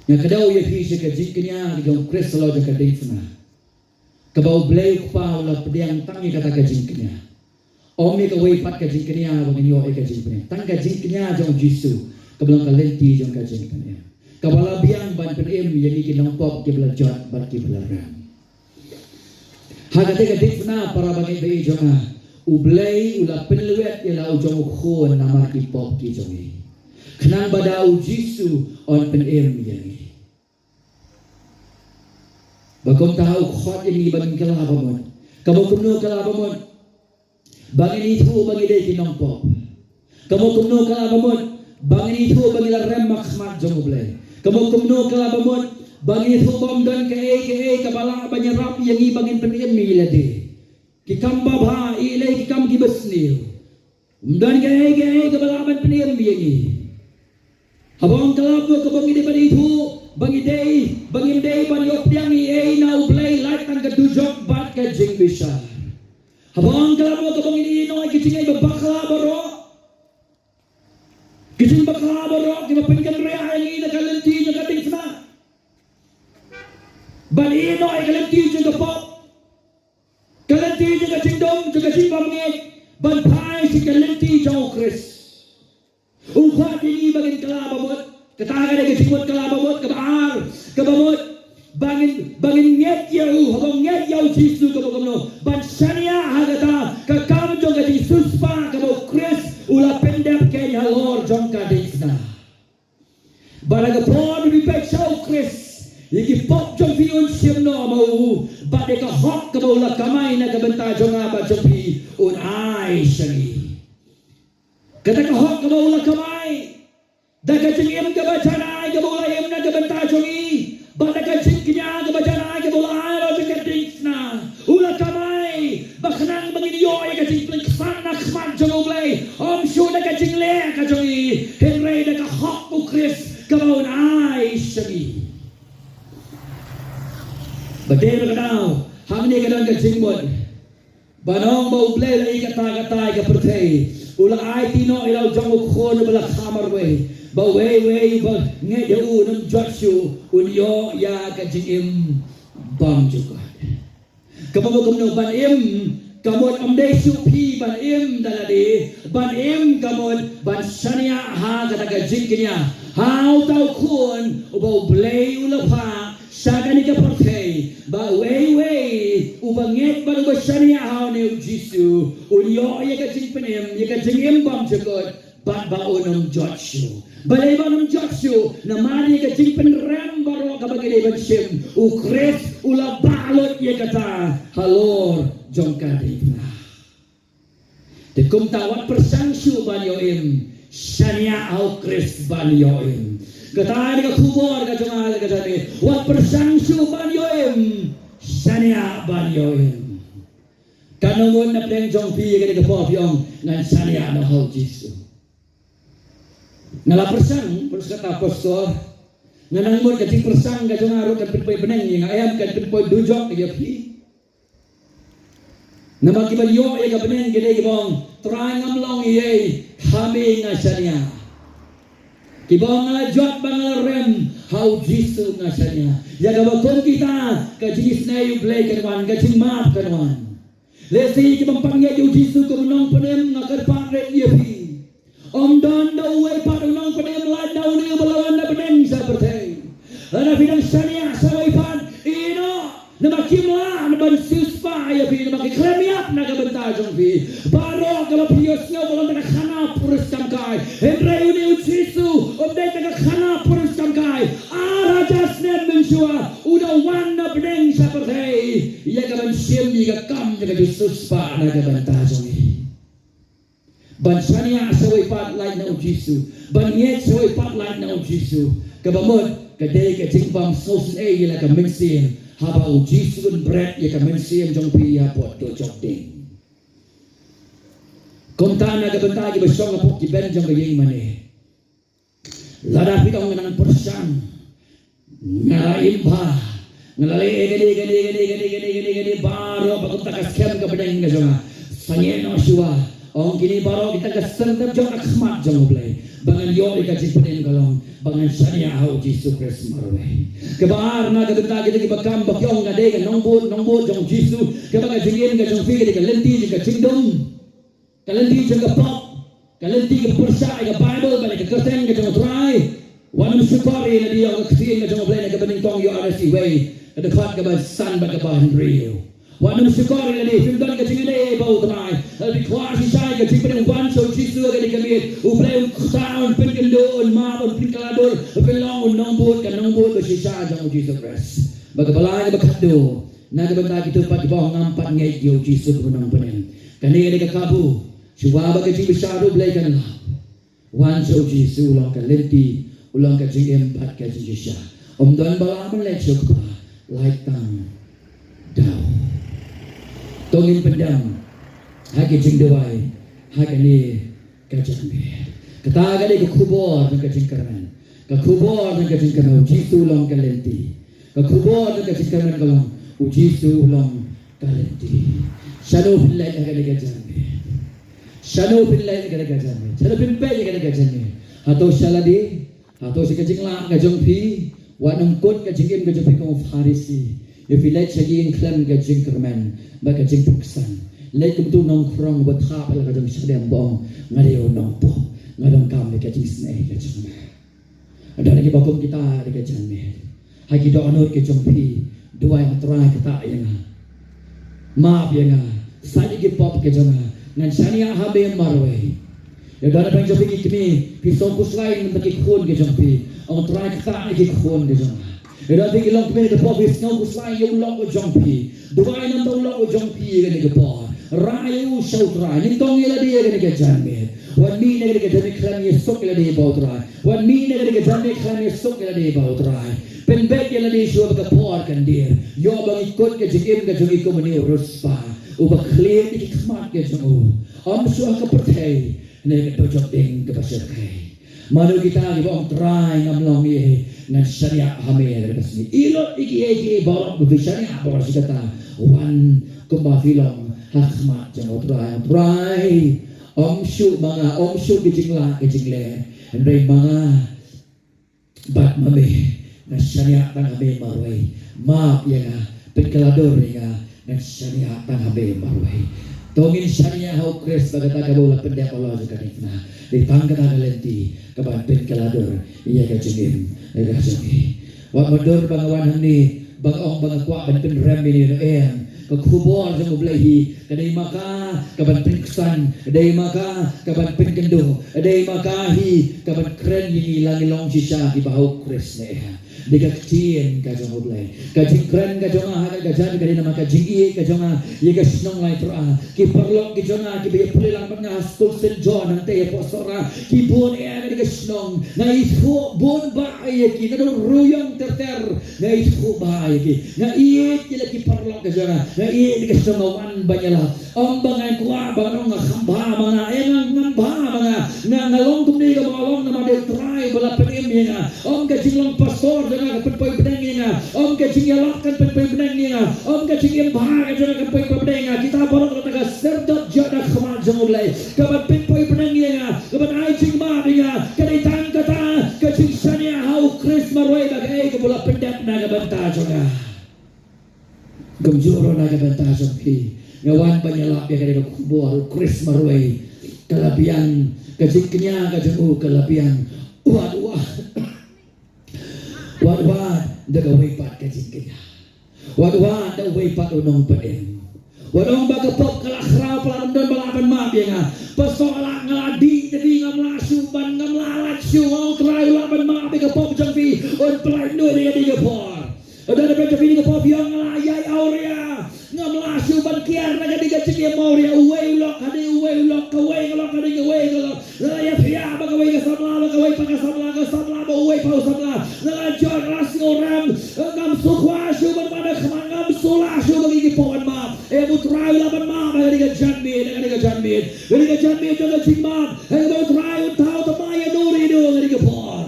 nga kadaw ya fi ka jiknya digong Kristo lo ka dayfna kabau blay pa wala pediang tangi kata ka jiknya omi ka way pat ka jiknya bangin yo ka jiknya tang ka jiknya jong Jisu kablang ka lenti jong ka jiknya kabala biang ban penem yani kinong pop ke belajat bat ki belarang hagate ka dayfna para bangin bay jonga ublay ula penluet ila ujong khon nama ki pop ki jongi kenang badau Jisu on penem yani bakom tahu khot ini bangin kala pamon kamu kumno kala pamon bangin itu bagi dai kinong pop kamu kumno kala pamon bangin itu bagi la rem makhmat jomoble kamu kumno kala pamon bangin itu bom dan ke kabala banyarap yang bangin penem milade kikam baba ilai kikam kibasni dan ke kabala ban penem yangi habang kala ko bangin de bari itu bagi day ban yok piang i now play like tan ka dujok bat ka jing bisa habang kala mo ka bangin i noy kiting ay bakla baro kiting bakla baro ki mapinkan rea ay na kalanti na kating na ban i noy kalanti jing ka pop kalanti jing ka jingdom jing ka jing bangin ban pai si kalanti jong Chris ukhat ini bagin kala babot kataga de kisibot kala babot kabamot bangin nget yau habang nget yau Jisu kabamno ban sania hagata kakam jong ka Jesus pa kabo Chris ula pendap kenya Lord jong ka disna baraga pod bi pek show Chris yiki pop jong fiun simno mau bade ka hok kabo la kamay na kabenta jong aba jong pi un ai shani Kata kahok kabaulah kamay. Daga jingim kabacana kabaulah imna kabanta jongi. Badaga jingknya kabacana kabaulah ayro jingkadisna. Ulah kamay. Baknang banginiyo ay kajingkling sana khman jongoblay. Om shu daga jingle kajongi. Henry daga hok ku Chris kabaun ay shagi. Bagay kadang hamni kadang kajingmod. Banong bau blay lai kata-kata ka pertay. Ulang ay tino ilaw jang ukho bala kamar we. Ba we ba nge u nang jotsu unyo ya ka jingim bang juga. Kamu kamu ban im kamot amde su pi ban im dalade ban im kamot ban sania ha kata ka jingnya. How tau kun bau blay ulapa sagani ka pertay. Ba we ubanget ba ba sania ha ne jisu unyo ya ka jingpenem ya ka jingim bang juga. Bat baonong jotsu balay banong jotsu na mari ka jingpen ram baro ka bagay bansim ukres ula balot ye kata halor jongkadipna te kum tawat persangsu banyoim sania ukres banyoim kata ni ka kubor ka jongal ka jani wat persangsu banyoim sania banyoim kanungon na pleng jongpi ka po pyong ngan sania no ho jisu ngala persang terus kata pastor nganang mo kajing persang ka jong aro kan pinpoy beneng nga ayam kan pinpoy dujok ya pi namaki balyo ay ka beneng gede gibong try ngamlong ye kami nga sanya kibong nga jot bang rem how Jesus nga sanya ya gabakon kita kajing snay play kanwan kajing map kanwan lesi kibong pangya yu Jesus kumunong panem nga karpang ret ye pi Om don do way padulong padem la daw ni balawan na beneng sa pertay. Ana pinang sania sa way pan ino na makimla na ban suspa ya pi na makikremiap na kabanta jong pi. Baro kalapiyos nga wala na khana purus kamkay. Henry uni uchisu om day na khana purus kamkay. Rajas ne mensua uda wan na beneng sa pertay. Ya kaban sim ni ka kam na suspa na kabanta jong pi. Ban sania saway pat like na Jisu ban yet saway pat like na Jisu kabamod kadai ka jingpam sosun ay yala ka mensin haba Jisu un bread ya ka mensin jong piya pot do jok ding komta na ka banta gi basong apok ki ben jong gayeng mane lada pitong nang persang ngalaim ba ngalai gani baro pakunta ka scam ka bedeng nga jong sanyeno siwa Ong kini baro kita kesendap jong akhmat jong oblay. Bangan yo ikajing penin kalong. Bangan sania hau Jisu Kristus marway. Kebar na kabenta kita kibakam bakyong ngade ka nongbot jong Jisu. Kebaga jingin ka jong figure ka lenti ka jingdong. Ka lenti jong ka pop. Ka lenti ka pursa ka Bible balik ka kesen ka jong try. Wanam sukari na diyo ka kasiin ka jong oblay na kabaning tong yo arasi way. Kadakot ka ba san ba ka ba Henry Wanam sukari na di fimdon ka jingin bau try. Di kuasi saya ka jingin wan so Jisu ka di kamit. Ublay taon pinkendo maon pinkalador pelong nombot ka sisa jong Jisu Kristus. Bagabalay ka bakado. Nagabanta kita pat bawang ngampat ngay yo Jisu kunang panen. Kani ka kabu. Suwaba ka jing bisado blay ka na. Wan so Jisu ulang ka lenti ulang ka jing empat ka jing sisa. Don balaman leksyo ka like tang daw. Tongin pendam hagi jing dewai hagi ni kajang be kata gadi ke kubor dan kajing karan ke kubor dan kajing karan Jisu long kalenti ke kubor dan kajing karan kalong Jisu long kalenti shano pillai gadi kajang be shano pillai gadi kajang be shano pillai gadi kajang be hato saladi hato si kajing la kajong pi wanam kot kajing im kajong pi kong farisi if you let saging klem kajing kerman ba kajing tuksan let kum tu nong krong ba thap la kajing sadem bong ngadeo nong po ngadong kam le kajing snake kajing ada lagi bakom kita de kajing me hagi do anot ke jongpi duai matrai kata yang maaf yang sadi ke pop ke jong ngan sania habe marwe ya dana bang jongpi kini pisong kuslain mentaki khon ke jongpi on trai kata ke khon ke jong Ida tinggi long kemana ke pop is ngau kuslai yung long o jongpi. Duai nam tau long o jongpi kan ke pop. rayu sautrai ning tong ila dia gani ke janme wan mi ne ke jami klan ye sok ila dia bautrai wan mi ne ke jami klan ye sok ila dia bautrai pen bet ila dia shu ka por kan dia yo bang ikut ke jikim ke jami ko mani ruspa uba clear ni khmat ke jamu am shu ka perthai ne ke tojok ding ke pasir kai manu kita di bawah try ngam long ye ngan syariah hame dari kesini ilo iki bawa syariah bawa sikata wan kumba filong hakmat jangan try om shu kejingla andai mga bat mame ngan syariah tang hame marwai maaf ya ga pengkelador ya ngan syariah tang hame marwai tongin syariah hau kres bagata ka bola pendek Allah zakarifna di pangkata galenti kaban pengkelador iya ka jengim ka jengim wa modor bangawan hani bangong bangakwa ban penrem ini en ka kubor sa mublahi kadai maka kaban pengksan kadai maka kaban pengkendo kadai makahi kaban kren ini langilong sisa di bahau kres ne dika kecien ka jong oblay ka jing kren ka jong ha ka jan ka nama ka jing i ka jong ye ka snong lai tra ki perlok ki jong ki be pulang banga school St John ante ye posora ki bon e ka snong na itho bon ba ye ki na ruyang terter na itho ba ye ki na iye ki la ki perlok ka jong na iye ka snong wan banyala om bangai kwa banong khamba mana enang ngamba mana na ngalong kumni ka malong na madel try bala penim ye na om ka jinglong pastor jangan penpoi pedang ni na om ke cing yalakkan penpoi pedang ni na om ke cing bahag jangan penpoi pedang na kita borong kata serdot jada khamat jamulai kabat penpoi pedang ni na kabat ai cing ma ni na kadai tang kata ke cing sania hau kris marwai bagai ke bola pendap na banta jonga gemjoro na banta jompi ngawan panyalap ya kadai kubur kris marwai kelabian ke cingnya ke jemu kelabian wah Wadwad daga waypat ka jingkaya. Wadwad daga waypat unong padeng. Wadong baga pop kalakraw palamdon balaban mabya nga. Pasola ngaladi jadi ngamlasuban ngamlalatsu ang try laban mabya ka pop jangfi on play no dia di gapor. Ada beja di gapor yang ngelayai aurea ngamlasuban kiar naga di gacik mauria uwe ulok hadi uwe ulok kawai ngelok hadi kawai ngelok. Laya pia baga way ka sabla baga way pa ka sabla ba uwe pa sabla. Nelajar rasi orang ngam sukwa syuban pada ngam sulah syuban gigi pohon maaf mutrai laban maaf dengan janmid jaga cingmat mutrai tahu temaya duri dengan pohon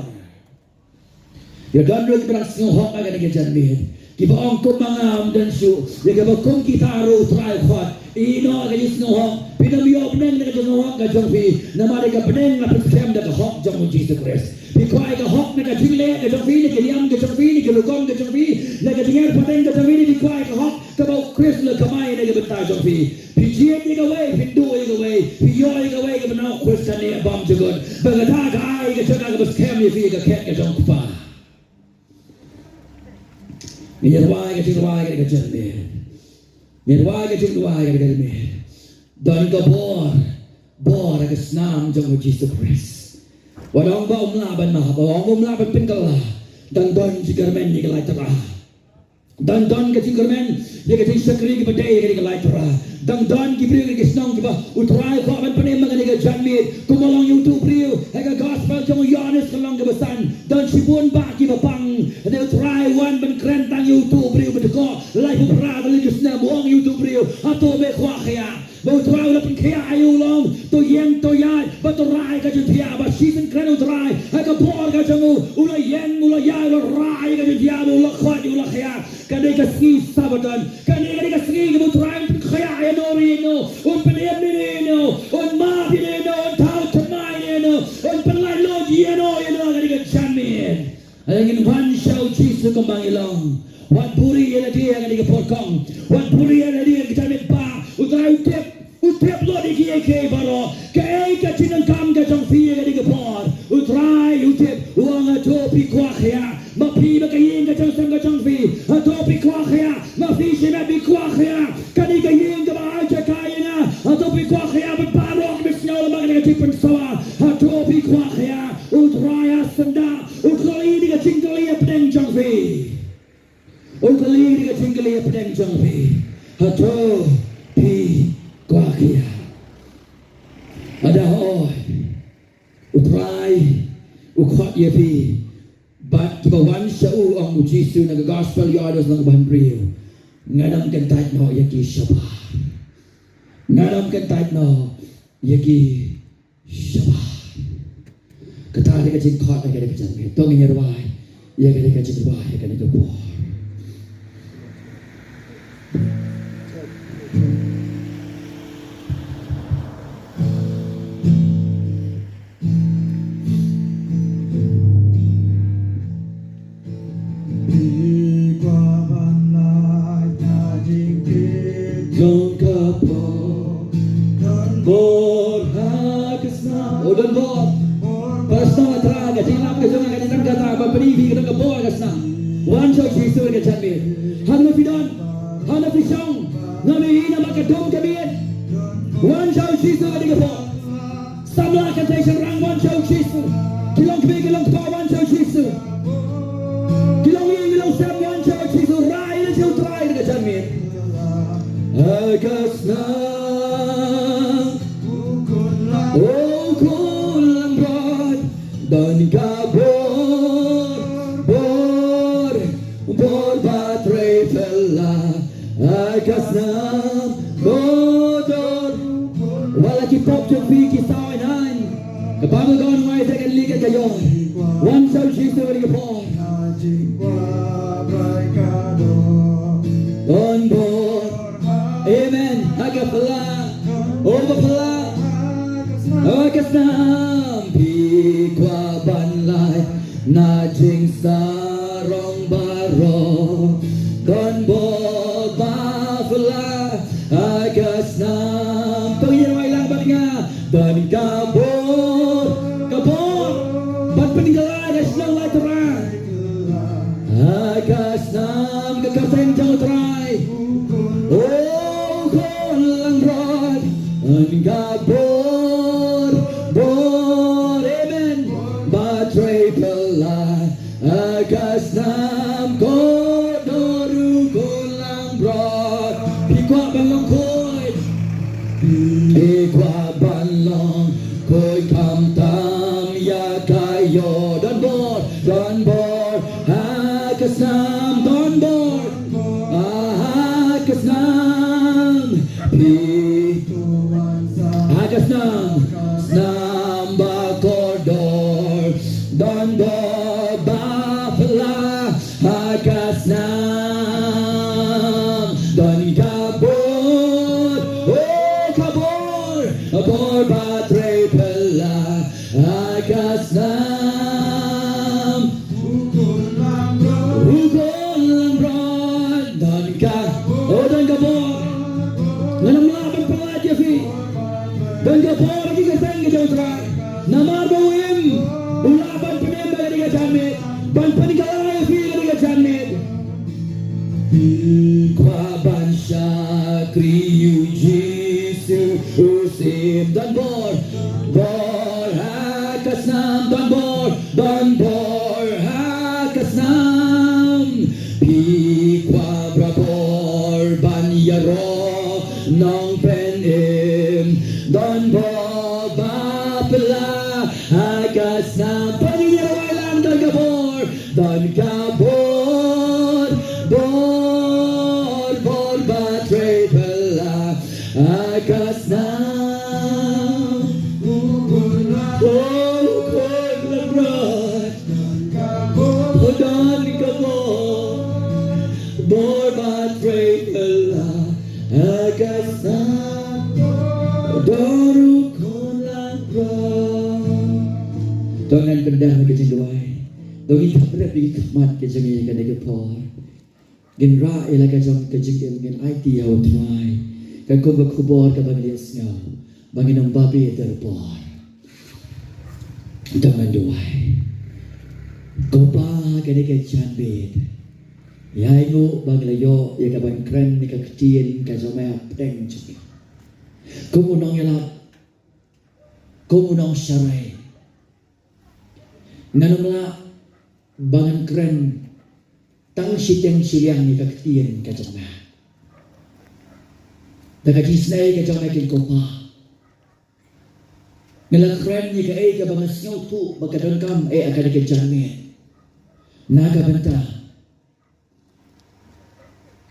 ya gandul berasing hok dengan janmid kiba ongkom mangam dan syu ya kiba kong kitaru trai khot ino dengan snohok pinamiyo beneng dengan snohok ka jongfi namare ka beneng na perkem da hok jong Jesus Christ Bikwai ka hok na ka jingle ka jongfi ni ka liam ka jongfi ni ka lugong ka jongfi na ka dingar pateng ka jongfi ni bikwai ka hok ka bau Chris na kamay na ka benta jongfi pijiet ni ka way pindu ni ka way piyoy ka way ka benau Chris ka ni abam jagod bagata ka ay ka jaga ka baskem ni fi ka ket ka jong kupa Nirwai ka jinwai ka jongfi Nirwai ka jinwai ka jongfi dan ka bor ka snam jong Jesus Christ Wadong ba umlaban ma, wadong umlaban pingkala, dan don jigarmen ni kalai tera, dan don ke jigarmen ni ke sakri ke badai ke kalai tera, dan don ki priu ke snong ki ba utrai ko ban panem mga ni ke janmit, kumalong YouTube priu, hega gospel jong Yohanes kalong ke besan, dan sibun ba ki ba pang, de utrai wan ban krentang YouTube priu bedeko, lai bu pra bali ke snam wong YouTube priu, ato be kwa khaya. Bau trai ulah pengkaya ayu long, to yang to yai, batu rai kajen tiap, bas season keren utrai, haka bor kajengu, ulah yang ulah yai ulah rai kajen tiap, ulah kuat ulah kaya, kadai kasih sabadan, kadai kasih bau trai pengkaya ayu nori no, un peniem ni no, un maaf ni no, un tahu temai ni no, un penlai lo dia no, kadai kajamin, ingin wan show Jesus kembang ilong, wan puri yang dia kadai kepotong, wan puri yang dia kejamin pa. Utip lo di kiai baro kai ka cinang kam ka jong fi ka di gapor utrai utip uang atopi kwa khia mapi ba kayin ka jong fi atopi kwa khia mapi sina bi kwa khia kani kayin ka ba ja kayina atopi kwa khia ba parok bis nyaw ba ka tipen sawa atopi kwa khia utrai asanda utkali di ka cingkali pedeng jong fi utkali di ka cingkali pedeng jong fi atopi dia. Ada utrai ukhot yepi bat kibawan syau ang ujisu na gospel yados ng banbriyo ngadam kentait no yaki syaba ngadam kentait no yaki syaba kata dia kecil khot dia kecil tong nya rawai ya dia kecil rawai ya dia kecil Tuhan kendah ke jengwai. Tuhan tak berat di khidmat ke jengwai ke negepor. Gen ra ila ke jong ke jengkem gen IT au tuai. Kan ko berkubur ke bagi ngau. Bagi nang babi terpor. Tuhan duai. Ko ba ke ne ke chanbet. Ya ingo bagi layo ya ka ban kren ni ka ktien ka jome peng chuk. Ko munong yala. Ko munong syarai. Nanamla bangan keren tang siteng siliang ni kaktian kacama. Daga jisnay ka jang akin ko pa. Ngalang kren ni ka ay ka bangas ngaw tu magkadon kam ay akan ka jamin. Nagabanta.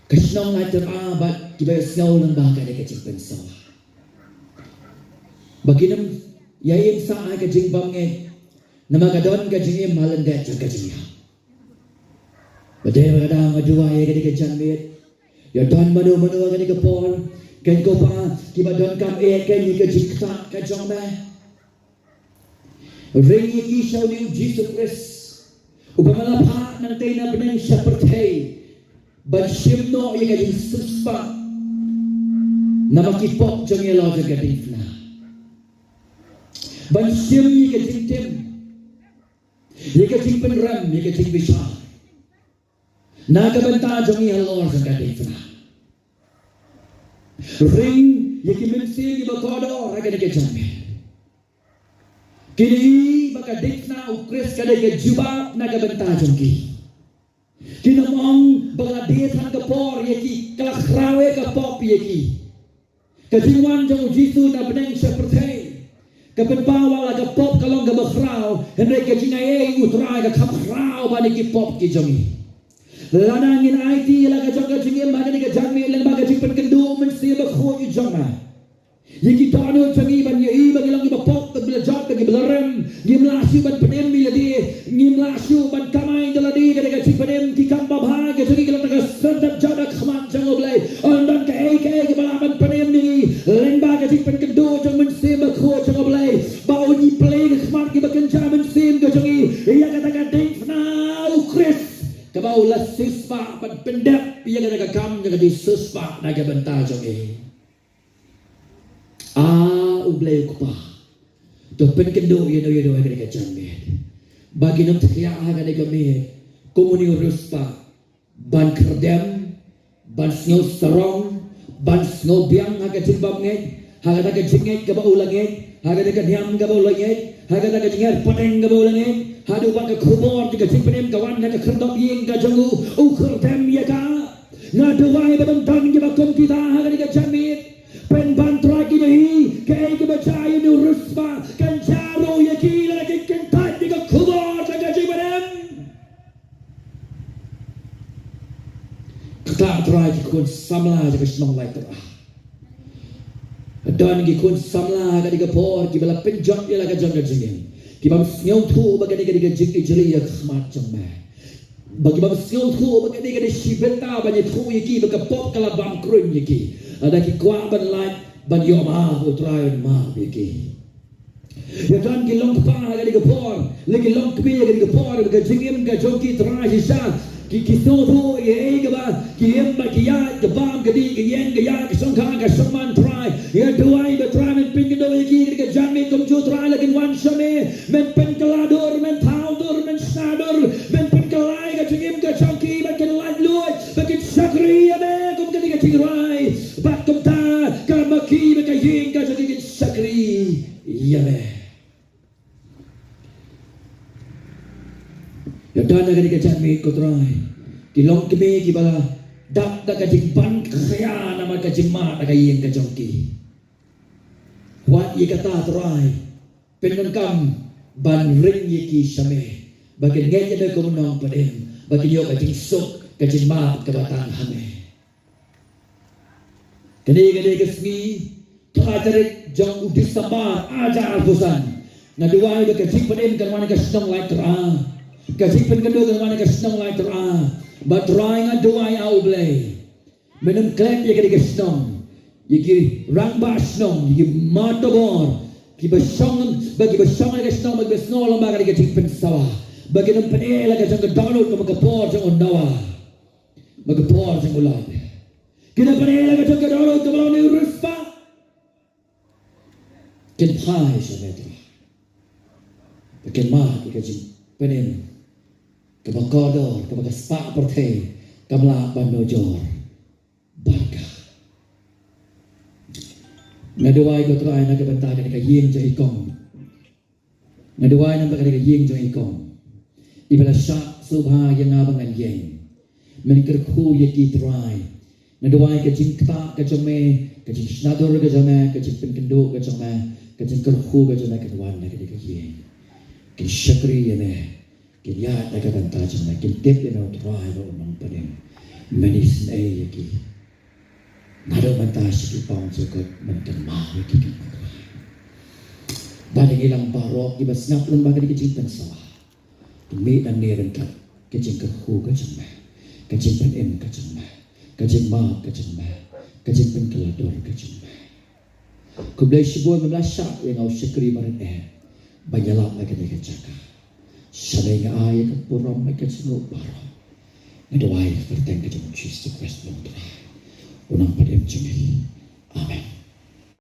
Kasnong na terabat kibayas ngaw lang baka na ka jingpensawa. Baginam yayin sa ay ka jingbangin na magkadon ka jingim malandet ka jingya. Baday magkadang aduwa ay ka di ka jamin. Yadon manu-manu ka di ka Paul. Kan ko pa kibadon kam ay ka ni ka jingta ka jangme. Ring iki siya ni Jesus Christ. Upamalapha ng tayo na binang siya pertay. Bansyim no yung galing suspa. Na makipok dyan yung law sa galing na. Bansyim yung galing tim. Yung galing penram, yung galing bisya. Nakabanta dyan yung law sa galing na. Ring yung kiminsin yung bakodo, raga na galing. Kini makadik na ukris kada ka jubab na kabanta jongki. Kinamong bangladesh ang kapor yaki kalakrawe kapop yaki. Kajingwan jong jisu na beneng seperti. Kapenpawa la kapop kalong gabakraw henry kajingaye utray ka kapraw bani ki pop ki jongi. Lanangin IT la ka jong kajingim bani ka jangmi lan baga jingpen kendu men siya bakho yu jonga. Yaki tano changi ban ye bang ilang ibapok tag bilajak tag bilarem ngimlasyu ban penem miladi ngimlasyu ban kamay daladi kada ka panem ki kam babha ka changi kalang taga sandat jada khaman jang oblay andan ka ke balaban penem ni lemba ka pen kendo jang men sim kho jang oblay bawo ni play ka khaman ki bakan jaman sim ka changi iya kata ka ding now Chris kabaw la sispa ban pendap iya kata ka kam jaga di sispa na ka banta changi ublay ko pa. To penkendo yun ay ka jangit. Bagi nam takya aga na kami komuni ruspa ban kerdem ban snow sarong ban snow biang aga jimbangit haga na ka jingit ka baulangit haga na ka diam ka baulangit haga na ka jingar pateng ka baulangit hadu ban ka khubor ka jimpenem kawan na ka kerdop ying ka jangu kerdem ya ka ngaduway babantang gibakom kita haga na ka jamit pen bantrai kini kay kebacayan ni ruspa kanjaro yakila lagi kentai di kubur jaga jibanem kata trai kun samla jaga senong lai terah dan gi kun samla ga di kapor gi bala penjak ya laga jang jingin gi bam nyau thu baga di ga jing jeli ya khmat jangme bagi bam nyau thu baga di ga shibenta banyak thu yaki baga pop kala bam krum yaki ada ki kwa ban lai ban yo ma utrayon ma biki ya dan ki long pa ga di kapor lagi long kbi ga di kapor ga jingim ga joki tra hisha ki so tho ye ga ba ki em ba ki ya ga bam ga di ga yen ga ya ga song kha ga saman try ya duai ba try men ping do ki ga jami kom ju try lagi wan shame men pen kalador men thaudur men sador men pen kalai ga jingim ga joki ba ken lai lui ba ken sakri ya be kom ga di ga tingrai ba kom ta kamaki ba ka yin ga joki ken sakri ya be ya dan ga di ga jami ko try kilong kemi ki bala dak da ka jingpan khaya nama ka jingma da ka yin ka jongki wat ye kata try pengan kam ban ring ye ki shame bakin ngai da ko nong padem bakin yo ka jing sok ka jingma ka batang hame kene ke sni tarik jong udis sabar ajar alfusan ngaduai ba ka jing padem kan wana ka snong lai tra ka jing pen kendo kan wana ka snong lai tra but trying a doai au blay menum klep ye ke snong ye ki rang ba snong ye matobor ki basong bagi basong ke snong bagi snong lo ba ke tik pen sawa bagi nam pen ela ka jang download ko magapor jang ondawa magapor jang ulad kina pen ela ka jang download ko ni ruspa ken pai sa metra ken ma ke jing penem kebakodor kebagaspa perthe kamla bandojor bangka ngaduai ko try na kabanta ka ying jo ikong ngaduai na ka ying jo ikong ibala sha subha yang abang yeng menikir khu ye ki try Naduai kajing kta kajome kajing snadur kajome kajing penkendo kajome kajing kerhu kajome kadwan na kajing kajing kin syakri yene kin ya na kadanta jome kin tep yene utrai ro umang panem manis na yaki nado mantas ki pang sukot mantan mau ki kin badang ilang barok ibas ngap lang bagay kajing pensawah kin dan niran kat kajing kerhu kajome kajing penem kajome kajing maaf kajing mah kajing pengkelador kajing mah kublai sebuah memelasak yang au syakri barat banyalak lagi dia kacaka sanai nga ay kapuram ay kajing barom nadaway perteng kajing Kristo Kristus unang padem jengil amen.